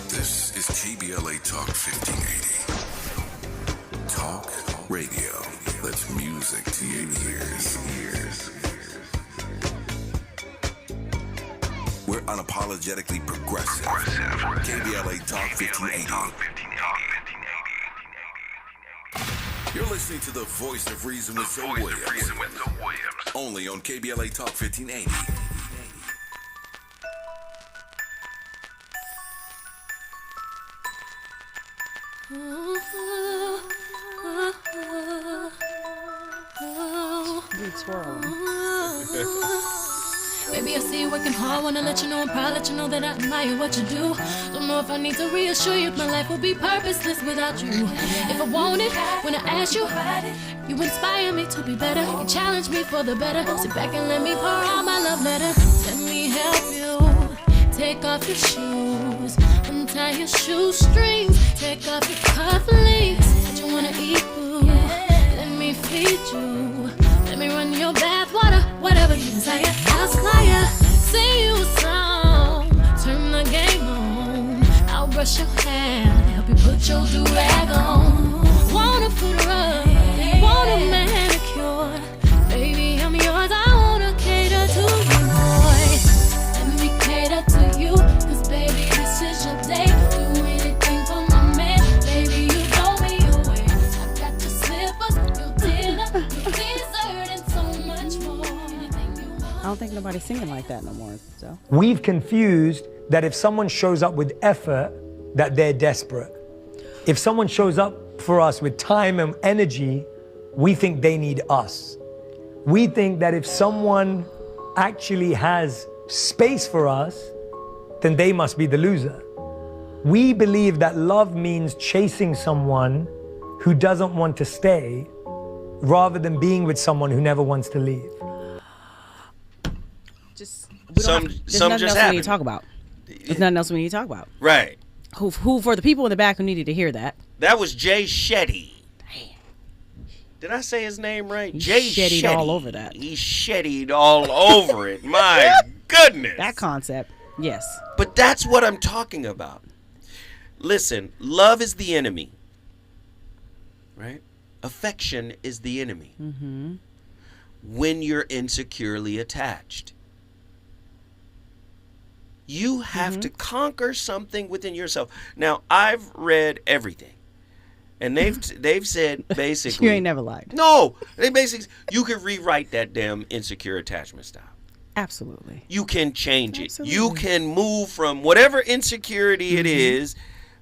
Speaker 3: This is KBLA Talk 1580. Talk radio. That's music to your ears. We're unapologetically progressive. KBLA Talk 1580. You're listening to the voice of reason with Zoe Williams. Only on KBLA Talk 1580.
Speaker 13: twirl.
Speaker 4: Baby, I see you working hard, wanna let you know I'm proud, let you know that I admire what you do. Don't know if I need to reassure you, my life would be purposeless without you. If I want it, when I ask you, you inspire me to be better, you challenge me for the better. Sit back and let me pour out my love letter. Let me help you, take off your shoes, untie your shoestrings, take off your cufflinks. What you wanna eat, boo? Let me feed you. Let me run your bath water, whatever you desire. I'll slide, sing you a song, turn the game on. I'll brush your hair, help you put your do-rag on. Want a foot rub, want a manicure. Baby, I'm yours, I wanna cater to you, boy. Let me cater to you, cause baby, this is your day. Do anything for my man, baby, you blow me away. I got your slippers, your dinner, your dessert, and so much more.
Speaker 13: I don't think nobody's singing like that no more. So
Speaker 5: We've confused that if someone shows up with effort, that they're desperate. If someone shows up for us with time and energy, we think they need us. We think that if someone actually has space for us, then they must be the loser. We believe that love means chasing someone who doesn't want to stay rather than being with someone who never wants to leave.
Speaker 13: there's nothing else we need to talk about. There's nothing else we need to talk about.
Speaker 12: Right.
Speaker 13: Who for the people in the back who needed to hear that.
Speaker 12: That was Jay Shetty. Did I say his name right?
Speaker 13: He
Speaker 12: Jay
Speaker 13: shettied
Speaker 12: Shetty.
Speaker 13: all over that.
Speaker 12: He shettied all over it. My goodness.
Speaker 13: That concept, yes.
Speaker 12: But that's what I'm talking about. Listen, love is the enemy. Right? Affection is the enemy.
Speaker 13: Mm-hmm.
Speaker 12: When you're insecurely attached. You have to conquer something within yourself. Now, I've read everything. And they've said basically
Speaker 13: You ain't never lied.
Speaker 12: No, they basically you can rewrite that damn insecure attachment style.
Speaker 13: Absolutely.
Speaker 12: You can change it.
Speaker 13: Absolutely.
Speaker 12: You can move from whatever insecurity it is,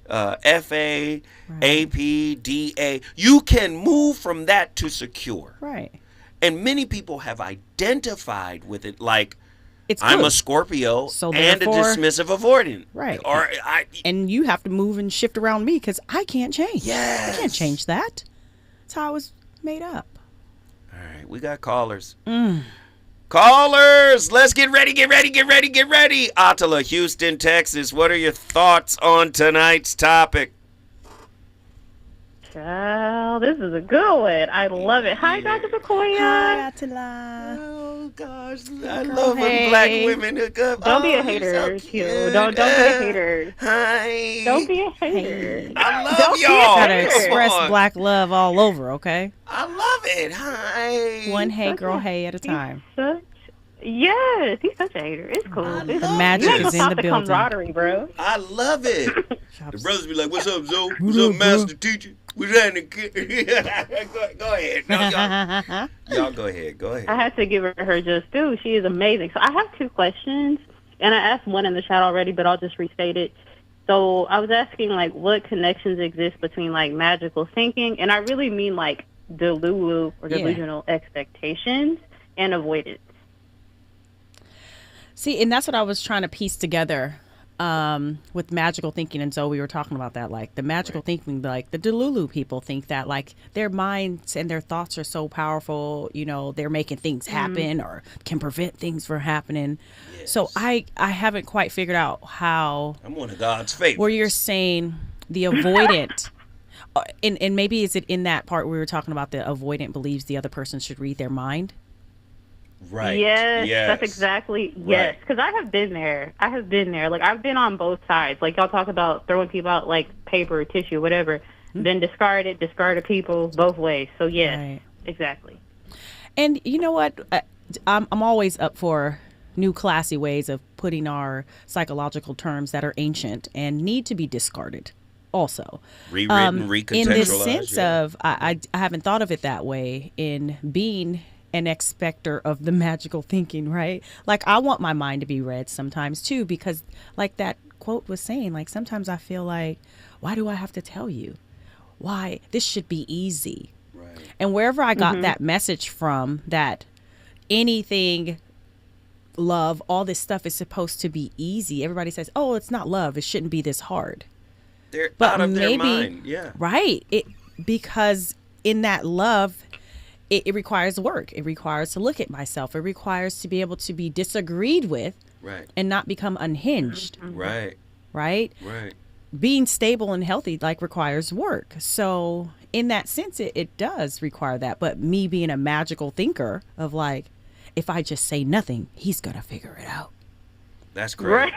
Speaker 12: FA, AP, DA. You can move from that to secure.
Speaker 13: Right.
Speaker 12: And many people have identified with it like
Speaker 13: It's
Speaker 12: I'm
Speaker 13: good.
Speaker 12: a Scorpio
Speaker 13: So
Speaker 12: and a
Speaker 13: therefore-
Speaker 12: dismissive avoidant.
Speaker 13: Right.
Speaker 12: Or
Speaker 13: and you have to move and shift around me because I can't change.
Speaker 12: Yes.
Speaker 13: I can't change that. That's how I was made up.
Speaker 12: All right, we got callers. Callers, let's get ready. Attila, Houston, Texas. What are your thoughts on tonight's topic?
Speaker 7: Child, this is a good one. I love it. Hi, Dr. Sequoia.
Speaker 13: Hi, Attila.
Speaker 12: Oh, gosh. I love when black women hook up.
Speaker 7: Don't be a
Speaker 12: you're
Speaker 7: hater,
Speaker 12: so
Speaker 7: Q.
Speaker 12: cute.
Speaker 7: Don't be a hater.
Speaker 12: Hi.
Speaker 7: Don't be a hater.
Speaker 12: I love
Speaker 7: Don't be a
Speaker 12: y'all.
Speaker 13: Gotta
Speaker 7: hater.
Speaker 13: express black love all over, okay?
Speaker 12: I love it. Hi.
Speaker 13: One hey girl hey at a time.
Speaker 7: Yes, he's such a hater. It's cool.
Speaker 13: The magic
Speaker 7: you
Speaker 13: is in
Speaker 7: stop
Speaker 13: the building.
Speaker 7: camaraderie, bro.
Speaker 12: I love it. The brothers be like, what's up, Zoe? What's up, master teacher? What's happening? Go ahead. No, y'all go ahead. Go ahead.
Speaker 7: I have to give her just due. She is amazing. So I have two questions, and I asked one in the chat already, but I'll just restate it. So I was asking, like, what connections exist between, like, magical thinking, and I really mean, like, delulu or delusional expectations and avoidance.
Speaker 13: See, and that's what I was trying to piece together with magical thinking. And so we were talking about that, like the magical thinking, like the Delulu people think that like their minds and their thoughts are so powerful, you know, they're making things happen or can prevent things from happening. Yes. So I haven't quite figured out how.
Speaker 12: I'm one of God's favorites.
Speaker 13: Where you're saying the avoidant. And maybe is it in that part where we were talking about the avoidant believes the other person should read their mind?
Speaker 12: Right.
Speaker 7: Yes, that's exactly, yes. Because I have been there. Like, I've been on both sides. Like, y'all talk about throwing people out, like, paper or tissue, whatever. Then discarded people both ways. So, yes, exactly.
Speaker 13: And you know what? I'm always up for new classy ways of putting our psychological terms that are ancient and need to be discarded. Also,
Speaker 12: rewritten, recontextualized.
Speaker 13: In the sense of, I haven't thought of it that way in being an expector of the magical thinking, right? Like, I want my mind to be read sometimes too, because like that quote was saying, like, sometimes I feel like, why do I have to tell you? Why? This should be easy. Right. And wherever I got that message from, that anything, love, all this stuff is supposed to be easy. Everybody says, oh, it's not love. It shouldn't be this hard.
Speaker 12: They're
Speaker 13: But
Speaker 12: out of
Speaker 13: maybe,
Speaker 12: their mind. Yeah.
Speaker 13: Right. Because in that love, it requires work. It requires to look at myself. It requires to be able to be disagreed with
Speaker 12: Right.
Speaker 13: and not become unhinged.
Speaker 12: Right.
Speaker 13: Right?
Speaker 12: Right.
Speaker 13: Being stable and healthy requires work. So in that sense, it does require that. But me being a magical thinker of if I just say nothing, he's going to figure it out.
Speaker 12: That's great.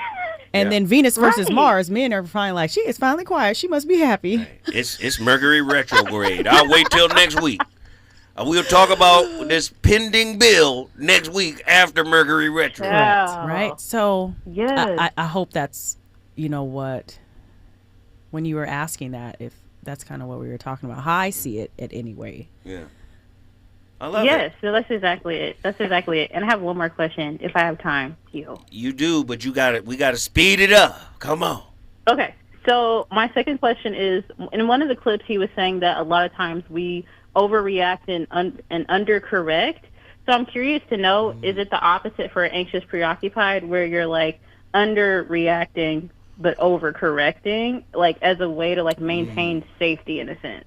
Speaker 13: And then Venus versus Mars, men are finally she is finally quiet. She must be happy.
Speaker 12: Right. It's Mercury retrograde. I'll wait till next week. We'll talk about this pending bill next week after Mercury retrograde.
Speaker 13: Right. So I hope that's, what, when you were asking that, if that's kind of what we were talking about, how I see it anyway.
Speaker 12: Yeah. I love it.
Speaker 7: Yes, so that's exactly it. And I have one more question, if I have time.
Speaker 12: You do, but we got to speed it up. Come on.
Speaker 7: Okay, so my second question is, in one of the clips, he was saying that a lot of times we overreact and undercorrect. So I'm curious to know, is it the opposite for anxious preoccupied, where you're underreacting but overcorrecting, as a way to maintain safety in a sense?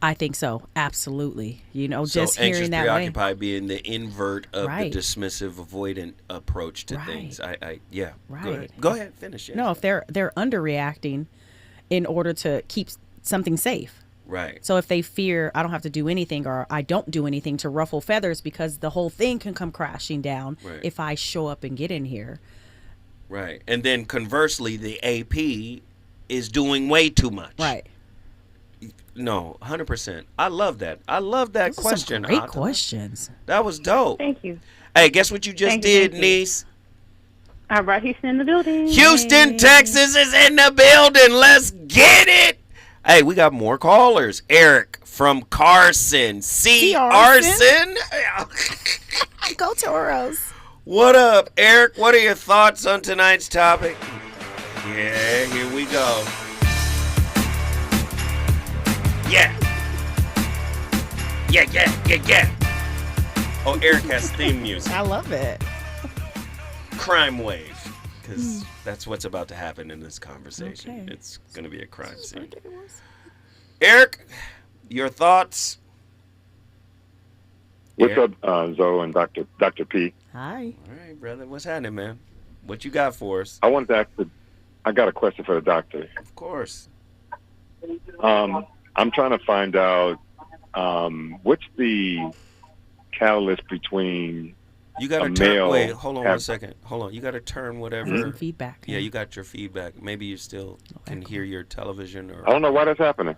Speaker 13: I think so. Absolutely.
Speaker 12: So
Speaker 13: just
Speaker 12: anxious,
Speaker 13: hearing that
Speaker 12: preoccupied being the invert of
Speaker 13: Right.
Speaker 12: the dismissive, avoidant approach to
Speaker 13: Right.
Speaker 12: things. Right. Go ahead. Finish it.
Speaker 13: No, if they're underreacting in order to keep something safe.
Speaker 12: Right.
Speaker 13: So if they fear I don't have to do anything or I don't do anything to ruffle feathers because the whole thing can come crashing down
Speaker 12: Right.
Speaker 13: if I show up and get in here.
Speaker 12: Right. And then conversely, the AP is doing way too much.
Speaker 13: Right.
Speaker 12: No, 100%. I love that. I love that
Speaker 13: Those are
Speaker 12: question.
Speaker 13: some great
Speaker 12: Atta.
Speaker 13: questions.
Speaker 12: That was dope.
Speaker 7: Thank you.
Speaker 12: Hey, guess what you just
Speaker 7: Thank you,
Speaker 12: did,
Speaker 7: thank you.
Speaker 12: niece?
Speaker 7: All right, Houston in the building.
Speaker 12: Houston, Texas is in the building. Let's get it. Hey, we got more callers. Eric from Carson. C. Arson.
Speaker 13: Go Toros.
Speaker 12: What up, Eric? What are your thoughts on tonight's topic? Yeah, here we go. Yeah. Yeah. Oh, Eric has theme music.
Speaker 13: I love it.
Speaker 12: Crime wave. Because that's what's about to happen in this conversation.
Speaker 13: Okay.
Speaker 12: It's going to be a crime scene. Eric, your thoughts?
Speaker 6: What's up, Zoe and Dr. P?
Speaker 13: Hi.
Speaker 12: All right, brother. What's happening, man? What you got for us?
Speaker 6: I wanted to ask I got a question for the doctor.
Speaker 12: Of course.
Speaker 6: I'm trying to find out what's the catalyst between
Speaker 12: You got to
Speaker 6: a
Speaker 12: turn.
Speaker 6: male.
Speaker 12: Wait, hold on 1 second. Hold on. You got to turn whatever.
Speaker 13: Some feedback.
Speaker 12: Yeah, you got your feedback. Maybe you still can hear your television or.
Speaker 6: I don't know why that's happening.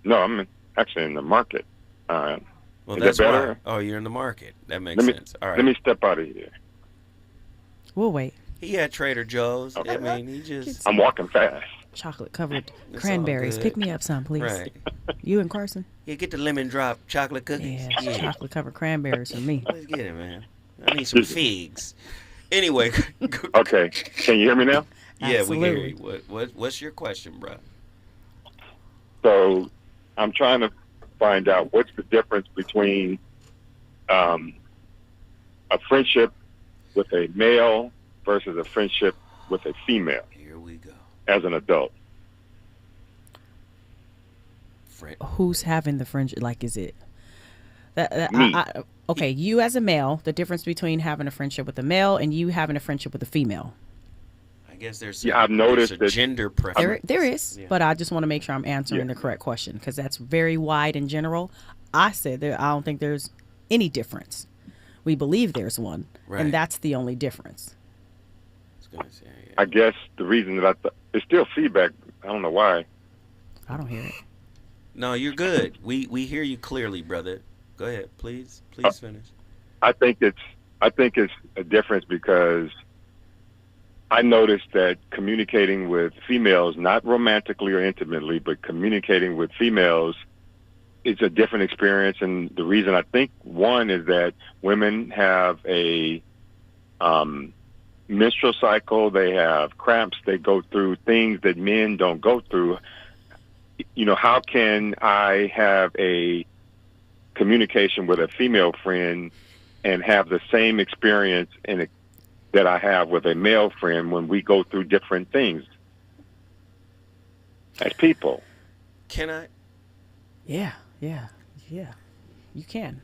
Speaker 6: No, I'm actually in the market.
Speaker 12: Well,
Speaker 6: is
Speaker 12: that's
Speaker 6: that
Speaker 12: why.
Speaker 6: better?
Speaker 12: Oh, you're in the market. That makes
Speaker 6: Let me-
Speaker 12: sense. All right.
Speaker 6: Let me step out of here.
Speaker 13: We'll wait.
Speaker 12: He had Trader Joe's.
Speaker 6: Okay.
Speaker 12: I mean, he just.
Speaker 6: I'm walking fast.
Speaker 13: Chocolate covered
Speaker 12: It's
Speaker 13: cranberries.
Speaker 12: all good.
Speaker 13: Pick me up some, please.
Speaker 12: Right.
Speaker 13: You and Carson?
Speaker 12: Yeah, get the lemon drop chocolate cookies.
Speaker 13: Yeah, chocolate covered cranberries for me.
Speaker 12: Let's get it, man. I need some figs. Anyway.
Speaker 6: Okay. Can you hear me now?
Speaker 12: Yeah, we hear
Speaker 13: Absolutely.
Speaker 12: you. What's your question, bro?
Speaker 6: So I'm trying to find out what's the difference between a friendship with a male versus a friendship with a female.
Speaker 12: Here we go.
Speaker 6: As an adult.
Speaker 13: Who's having the friendship? Is it that
Speaker 6: Me.
Speaker 13: okay, you as a male, the difference between having a friendship with a male and you having a friendship with a female.
Speaker 12: I guess there's
Speaker 6: I've noticed
Speaker 12: there's a
Speaker 6: that
Speaker 12: gender preference.
Speaker 13: There is, but I just want to make sure I'm answering the correct question because that's very wide and general. I said I don't think there's any difference. We believe there's one,
Speaker 12: Right.
Speaker 13: and that's the only difference.
Speaker 6: I guess the reason that it's still feedback. I don't know why.
Speaker 13: I don't hear it.
Speaker 12: No, you're good. We hear you clearly, brother. Go ahead, please. Please finish.
Speaker 6: I think it's a difference because I noticed that communicating with females, not romantically or intimately, but communicating with females, it's a different experience. And the reason I think one is that women have a menstrual cycle, they have cramps, they go through things that men don't go through. You know, how can I have a communication with a female friend and have the same experience that I have with a male friend when we go through different things as people.
Speaker 12: Can I?
Speaker 13: Yeah. You can.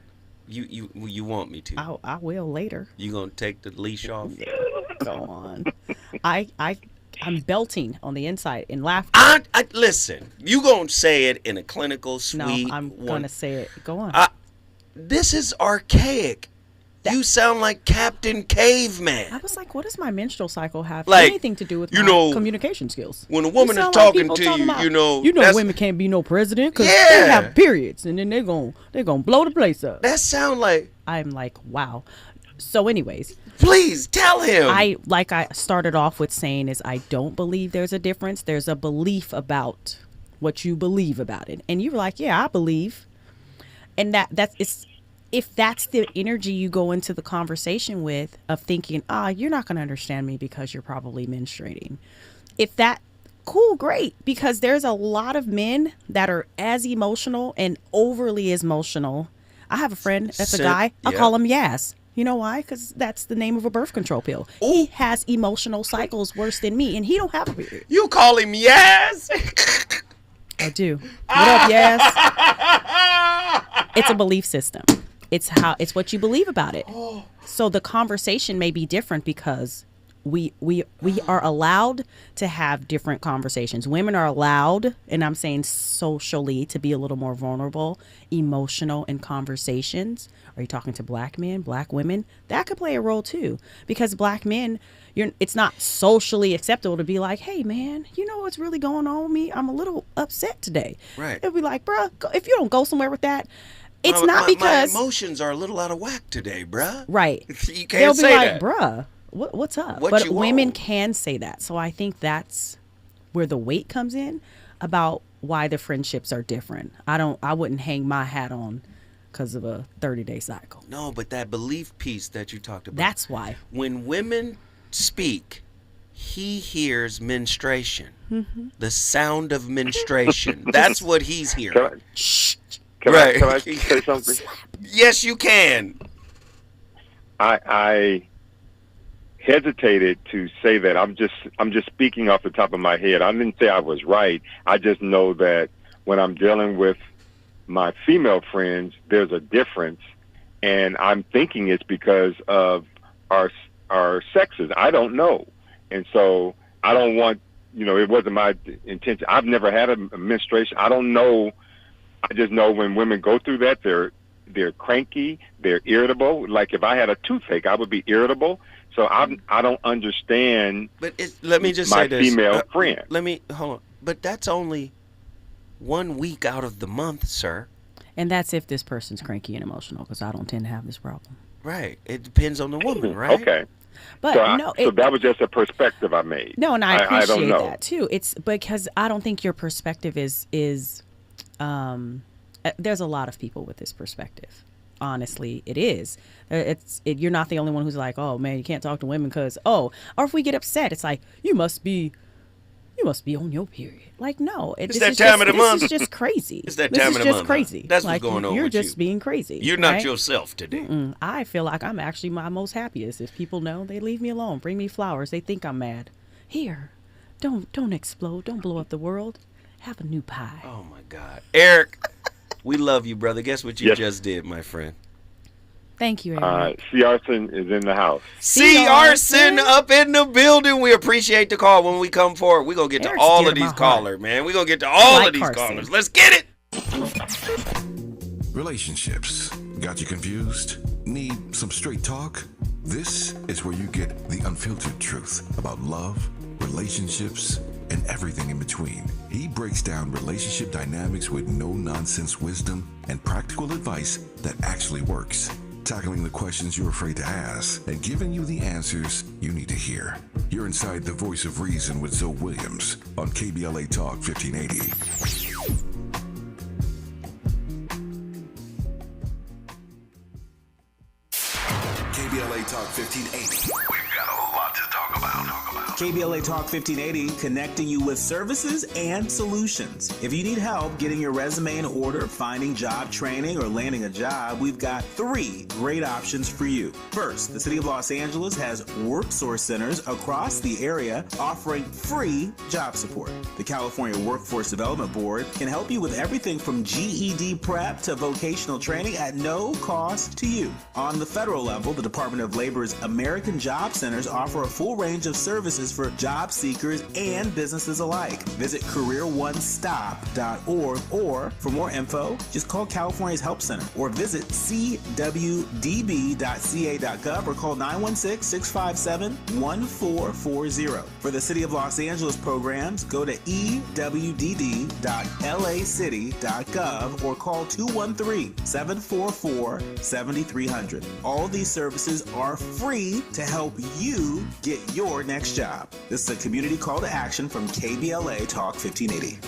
Speaker 12: You want me to?
Speaker 13: I will later.
Speaker 12: You gonna take the leash off?
Speaker 13: Go on. I'm belting on the inside in laughter.
Speaker 12: Listen. You gonna say it in a clinical, sweet.
Speaker 13: No, I'm gonna say it. Go on.
Speaker 12: This is archaic. You sound like Captain Caveman.
Speaker 13: I was like, what does my menstrual cycle have
Speaker 12: Like,
Speaker 13: anything to do with my communication skills?
Speaker 12: When a woman is
Speaker 13: You sound
Speaker 12: talking
Speaker 13: like
Speaker 12: to
Speaker 13: people
Speaker 12: you,
Speaker 13: talking
Speaker 12: you know,
Speaker 13: women can't be no president because
Speaker 12: Yeah.
Speaker 13: they have periods, and then they're gonna blow the place up.
Speaker 12: That sound like.
Speaker 13: I'm like, wow. So, anyways,
Speaker 12: please tell him.
Speaker 13: I started off with saying is I don't believe there's a difference. There's a belief about what you believe about it, and you were like, yeah, I believe, and that's. If that's the energy you go into the conversation with of thinking, you're not going to understand me because you're probably menstruating. If that, cool, great. Because there's a lot of men that are as emotional and overly emotional. I have a friend that's a guy. I'll call him Yas. You know why? Because that's the name of a birth control pill. Ooh. He has emotional cycles worse than me, and he don't have a period.
Speaker 12: You call him Yas?
Speaker 13: I do. What up, Yas? It's a belief system. It's what you believe about it. So the conversation may be different because we are allowed to have different conversations. Women are allowed, and I'm saying socially, to be a little more vulnerable, emotional in conversations. Are you talking to black men, black women? That could play a role too, because black men, it's not socially acceptable to be like, hey man, you know what's really going on with me? I'm a little upset today.
Speaker 12: Right.
Speaker 13: It'll be like, bruh, if you don't go somewhere with that, it's not because
Speaker 12: my emotions are a little out of whack today, bruh.
Speaker 13: Right.
Speaker 12: You can't
Speaker 13: They'll be
Speaker 12: say
Speaker 13: like,
Speaker 12: that.
Speaker 13: bruh, what's up?
Speaker 12: What
Speaker 13: But
Speaker 12: you
Speaker 13: women
Speaker 12: want?
Speaker 13: can say that. So I think that's where the weight comes in about why the friendships are different. I wouldn't hang my hat on because of a 30-day cycle.
Speaker 12: No, but that belief piece that you talked about.
Speaker 13: That's why.
Speaker 12: When women speak, he hears menstruation.
Speaker 13: Mm-hmm.
Speaker 12: The sound of menstruation. That's what he's hearing.
Speaker 6: Can I say something?
Speaker 12: Yes, you can.
Speaker 6: I hesitated to say that. I'm just speaking off the top of my head. I didn't say I was right. I just know that when I'm dealing with my female friends, there's a difference, and I'm thinking it's because of our sexes. I don't know, and so I don't want. It wasn't my intention. I've never had a menstruation. I don't know. I just know when women go through that, they're cranky, they're irritable. Like if I had a toothache, I would be irritable. So I don't understand.
Speaker 12: But let me just
Speaker 6: my
Speaker 12: say this.
Speaker 6: female friend.
Speaker 12: Let me hold on. But that's only 1 week out of the month, sir.
Speaker 13: And that's if this person's cranky and emotional, because I don't tend to have this problem.
Speaker 12: Right. It depends on the woman, right?
Speaker 6: Okay.
Speaker 13: But
Speaker 6: so that was just a perspective I made.
Speaker 13: No, and I appreciate
Speaker 6: don't know.
Speaker 13: that too. It's because I don't think your perspective is there's a lot of people with this perspective. Honestly, it is. You're not the only one who's like, oh man, you can't talk to women because or if we get upset, it's like you must be on your period. Like no,
Speaker 12: it's that time of the month.
Speaker 13: This is just crazy.
Speaker 12: It's that time of the month.
Speaker 13: This is just crazy.
Speaker 12: That's
Speaker 13: like,
Speaker 12: what's going on.
Speaker 13: You're
Speaker 12: with
Speaker 13: just
Speaker 12: you.
Speaker 13: being crazy.
Speaker 12: You're not
Speaker 13: right?
Speaker 12: yourself today.
Speaker 13: I feel like I'm actually my most happiest if people know they leave me alone, bring me flowers. They think I'm mad. Here, don't explode. Don't blow up the world. Have a new pie.
Speaker 12: Oh my God, Eric, we love you, brother. Guess what you just did, my friend?
Speaker 13: Thank you, Eric.
Speaker 6: C. Arson is in the house.
Speaker 12: C. Arson up in the building. We appreciate the call. When we come forward, we're going to get to all of these callers, man. We're going to get to all of these callers. Let's get it.
Speaker 3: Relationships. Got you confused? Need some straight talk? This is where you get the unfiltered truth about love, relationships, and everything in between. He breaks down relationship dynamics with no-nonsense wisdom and practical advice that actually works. Tackling the questions you're afraid to ask and giving you the answers you need to hear. You're inside the Voice of Reason with Zoe Williams on KBLA Talk 1580. KBLA Talk 1580. We've got a lot to talk about.
Speaker 8: KBLA Talk 1580, connecting you with services and solutions. If you need help getting your resume in order, finding job training, or landing a job, we've got 3 great options for you. First, the City of Los Angeles has work source centers across the area offering free job support. The California Workforce Development Board can help you with everything from GED prep to vocational training at no cost to you. On the federal level, the Department of Labor's American Job Centers offer a full range of services for job seekers and businesses alike. Visit careeronestop.org, or for more info, just call California's Help Center or visit cwdb.ca.gov or call 916-657-1440. For the City of Los Angeles programs, go to ewdd.lacity.gov or call 213-744-7300. All these services are free to help you get your next job. This is a community call to action from KBLA Talk 1580.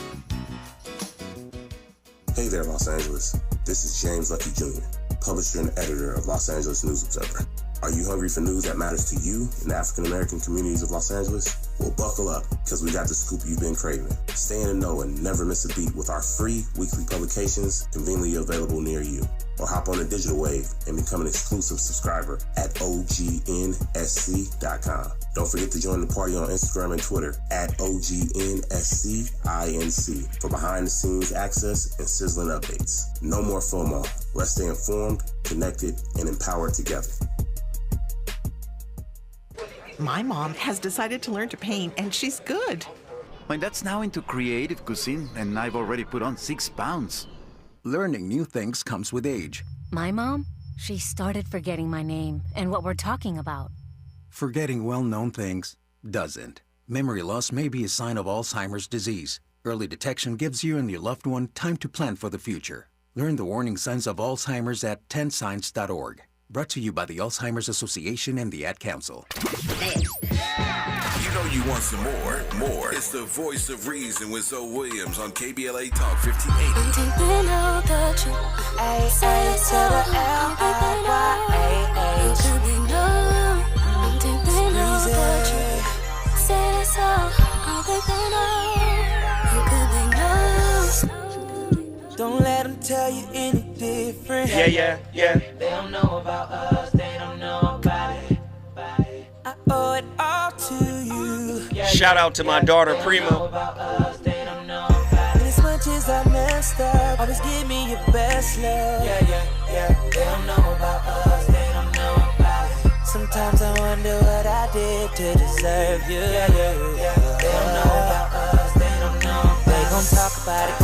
Speaker 10: Hey there, Los Angeles. This is James Lucky Jr., publisher and editor of Los Angeles News Observer. Are you hungry for news that matters to you in the African American communities of Los Angeles? Well, buckle up, because we got the scoop you've been craving. Stay in the know and never miss a beat with our free weekly publications conveniently available near you. Or hop on the digital wave and become an exclusive subscriber at OGNSC.com. Don't forget to join the party on Instagram and Twitter at OGNSCINC for behind-the-scenes access and sizzling updates. No more FOMO. Let's stay informed, connected, and empowered together.
Speaker 11: My mom has decided to learn to paint, and she's good.
Speaker 14: My dad's now into creative cuisine, and I've already put on 6 pounds.
Speaker 16: Learning new things comes with age.
Speaker 26: My mom, she started forgetting my name and what we're talking about.
Speaker 16: Forgetting well-known things doesn't. Memory loss may be a sign of Alzheimer's disease. Early detection gives you and your loved one time to plan for the future. Learn the warning signs of Alzheimer's at 10signs.org. Brought to you by the Alzheimer's Association and the Ad Council.
Speaker 3: You know you want some more. It's the voice of reason with Zoe Williams on KBLA Talk 1580.
Speaker 17: I'm taking out the truth. A to the L-I-Y-A-H. Could be no. I'm taking out the truth. Say this all. I'm taking out. It could be no.
Speaker 27: Don't let them tell you any different.
Speaker 12: Yeah.
Speaker 27: They don't know about us. They don't know about it. I owe it all to you.
Speaker 12: Shout out to my daughter Prima.
Speaker 27: And as much as I messed up, always give me your best love. Yeah. They don't know about us. They don't know about it. Sometimes I wonder what I did to deserve you. Yeah. They don't know about us. They don't know about it. They gon' talk about it.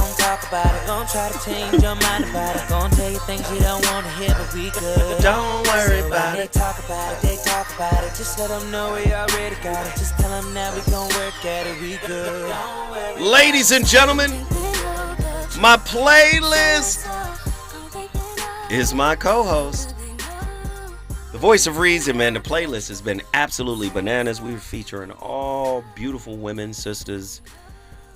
Speaker 27: Gon' try to change your mind about it. Gon' tell you things you don't wanna hear, but we good.
Speaker 12: Don't worry about
Speaker 27: it. They talk about it. Just let them know we already got it. Just tell them now we gon' work at it. We good.
Speaker 12: Ladies and gentlemen, my playlist is my co-host. The voice of reason, man. The playlist has been absolutely bananas. We're featuring all beautiful women, sisters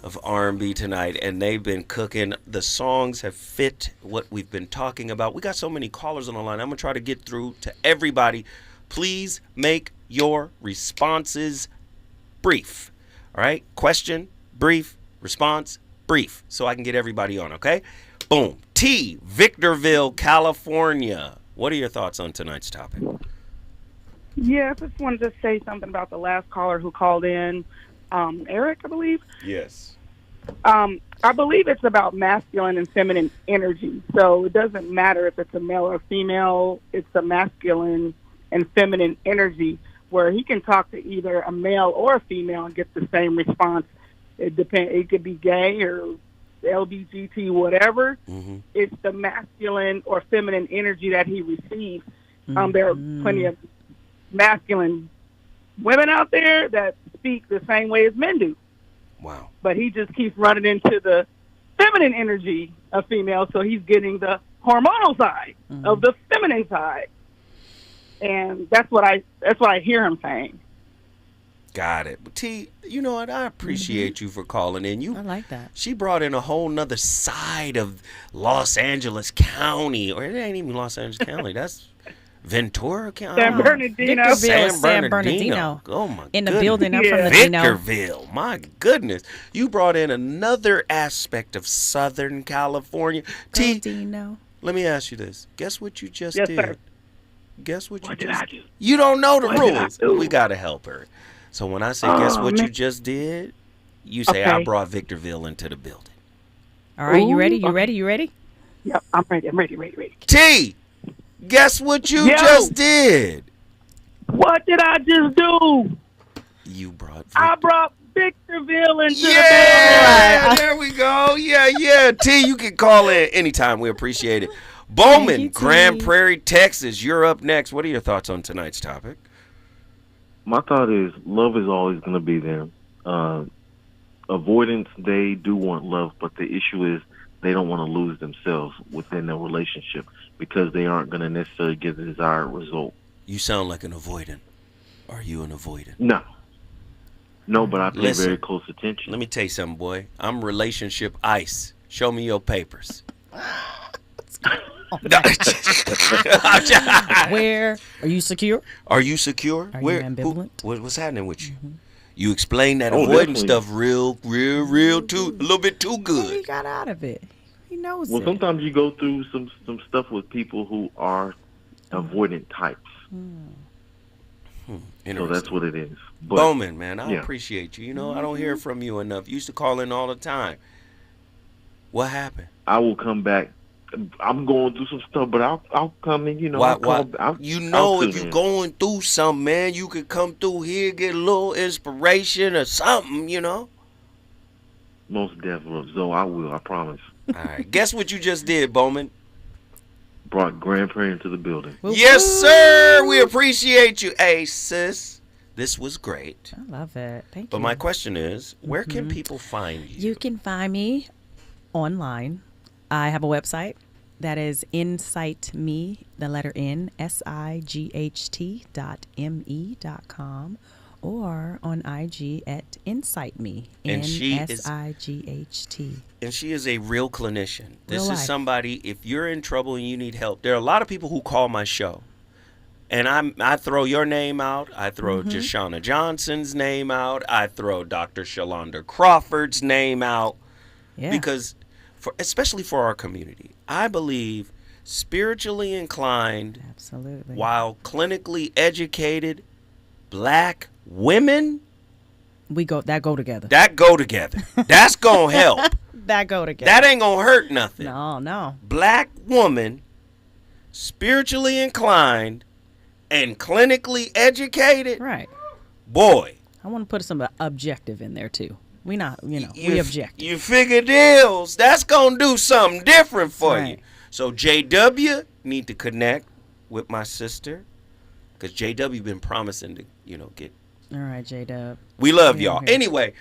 Speaker 12: of R&B tonight, and they've been cooking. The songs have fit what we've been talking about. We got so many callers on the line. I'm gonna try to get through to everybody. Please make your responses brief. All right? Question, brief, response, brief, so I can get everybody on, okay? Boom. T, Victorville, California. What are your thoughts on tonight's topic?
Speaker 28: Yeah, I just wanted to say something about the last caller who called in, Eric, I believe.
Speaker 12: Yes.
Speaker 28: I believe it's about masculine and feminine energy. So it doesn't matter if it's a male or female, it's a masculine and feminine energy where he can talk to either a male or a female and get the same response. It could be gay or LGBT, whatever.
Speaker 12: Mm-hmm.
Speaker 28: It's the masculine or feminine energy that he receives. There are plenty of masculine women out there that speak the same way as men do.
Speaker 12: Wow.
Speaker 28: But he just keeps running into the feminine energy of females, so he's getting the hormonal side of the feminine side. And that's what I hear him saying.
Speaker 12: Got it. T, you know what? I appreciate you for calling in.
Speaker 13: I like that.
Speaker 12: She brought in a whole nother side of Los Angeles County. Or it ain't even Los Angeles County. That's Ventura County.
Speaker 28: San Bernardino.
Speaker 13: Victorville, San Bernardino.
Speaker 12: Oh my
Speaker 13: in the
Speaker 12: goodness.
Speaker 13: building. I'm from the Dino.
Speaker 12: Victorville. My goodness. You brought in another aspect of Southern California. T,
Speaker 13: Dino.
Speaker 12: let me ask you this. Guess what you just
Speaker 28: Yes,
Speaker 12: did?
Speaker 28: sir.
Speaker 12: Guess what
Speaker 28: What
Speaker 12: you
Speaker 28: did
Speaker 12: just
Speaker 28: I do?
Speaker 12: You don't know the
Speaker 28: What did I
Speaker 12: rules.
Speaker 28: do?
Speaker 12: We got to help her. So when I say guess what you just did, you say I
Speaker 28: Okay.
Speaker 12: brought Victorville into the building.
Speaker 13: All right, you ready?
Speaker 28: Ooh,
Speaker 13: You ready? You ready?
Speaker 28: Yep, I'm ready.
Speaker 12: T, guess what you
Speaker 28: Yo.
Speaker 12: just did?
Speaker 28: What did I just do?
Speaker 12: You brought
Speaker 28: I brought Victorville into the
Speaker 12: Yeah,
Speaker 28: building.
Speaker 12: there we go. Yeah. T, you can call in anytime. We appreciate it. Bowman,
Speaker 13: you, T.
Speaker 12: Grand Prairie, Texas. You're up next. What are your thoughts on tonight's topic?
Speaker 1: My thought is love is always going to be there. Avoidance, they do want love, but the issue is they don't want to lose themselves within their relationship because they aren't going to necessarily get the desired result.
Speaker 12: You sound like an avoidant. Are you an avoidant?
Speaker 1: No, but I pay
Speaker 12: Listen,
Speaker 1: very close attention.
Speaker 12: Let me tell you something, boy. I'm relationship ice. Show me your papers.
Speaker 13: Where are you secure?
Speaker 12: Are you secure?
Speaker 13: Are you ambivalent?
Speaker 12: What's happening with you? You explain that
Speaker 1: Oh,
Speaker 12: avoiding
Speaker 1: definitely.
Speaker 12: stuff real too, a little bit too
Speaker 13: He
Speaker 12: good.
Speaker 13: got out of it. He knows
Speaker 1: Well,
Speaker 13: it.
Speaker 1: sometimes you go through some stuff with people who are avoidant types. So that's what it is. But,
Speaker 12: Bowman, man, I
Speaker 1: yeah.
Speaker 12: appreciate you. You know, I don't hear from you enough. You used to call in all the time. What happened?
Speaker 1: I will come back. I'm going through some stuff, but I'll come in. You know,
Speaker 12: Why?
Speaker 1: I'll
Speaker 12: You know, if
Speaker 1: tune
Speaker 12: you're
Speaker 1: in.
Speaker 12: going through something, man, you could come through here, get a little inspiration or something, you know?
Speaker 1: Most definitely. So I will. I promise.
Speaker 12: All right. Guess what you just did, Bowman?
Speaker 1: Brought Grand Prairie into the building.
Speaker 12: Yes, sir. We appreciate you. Hey, sis, this was great.
Speaker 13: I love it. Thank
Speaker 12: But
Speaker 13: you.
Speaker 12: my question is, where can people find you?
Speaker 13: You can find me online. I have a website that is insightme, the letter N, SIGHT.me.com, or on IG at insightme,
Speaker 12: And she is-
Speaker 13: NSIGHT.
Speaker 12: And she is a real clinician. This
Speaker 13: Real
Speaker 12: is
Speaker 13: life.
Speaker 12: somebody, if you're in trouble and you need help, there are a lot of people who call my show. And I throw your name out. I throw Jashana Johnson's name out. I throw Dr. Shalonda Crawford's name out.
Speaker 13: Yeah.
Speaker 12: Because, especially for our community, I believe spiritually inclined,
Speaker 13: absolutely,
Speaker 12: while clinically educated black women,
Speaker 13: that go together.
Speaker 12: That's going to help.
Speaker 13: That go together.
Speaker 12: That ain't going to hurt nothing.
Speaker 13: No.
Speaker 12: Black woman, spiritually inclined, and clinically educated.
Speaker 13: Right.
Speaker 12: Boy.
Speaker 13: I want to put some objective in there too. We not, we objective.
Speaker 12: You figure deals. That's going to do something different for you. So JW need to connect with my sister because JW been promising to, get.
Speaker 13: All right, J-Dub.
Speaker 12: We love
Speaker 13: Yeah,
Speaker 12: y'all.
Speaker 13: okay.
Speaker 12: Anyway,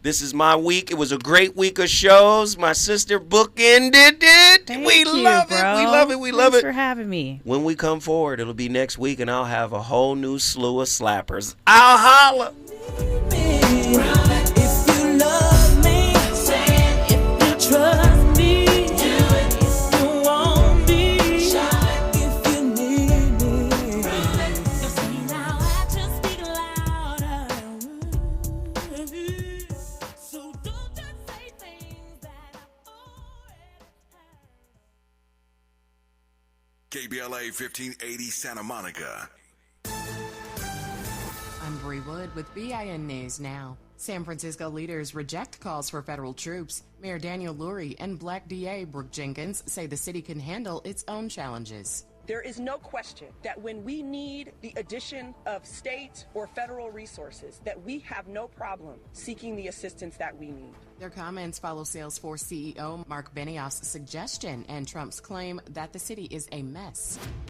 Speaker 12: this is my week. It was a great week of shows. My sister bookended it. We love it. We love it. We love
Speaker 13: Thanks
Speaker 12: it.
Speaker 13: for having me.
Speaker 12: When we come forward, it'll be next week, and I'll have a whole new slew of slappers. I'll holla.
Speaker 27: If you love me, say it. If you trust me, do it. If you want me, show it. If you need me, prove it. You see now actions speak louder. So don't just say things that
Speaker 3: KBLA 1580 Santa Monica.
Speaker 9: I'm Bree Wood with BIN News Now. San Francisco leaders reject calls for federal troops. Mayor Daniel Lurie and Black DA Brooke Jenkins say the city can handle its own challenges.
Speaker 15: There is no question that when we need the addition of state or federal resources, that we have no problem seeking the assistance that we need.
Speaker 9: Their comments follow Salesforce CEO Mark Benioff's suggestion and Trump's claim that the city is a mess.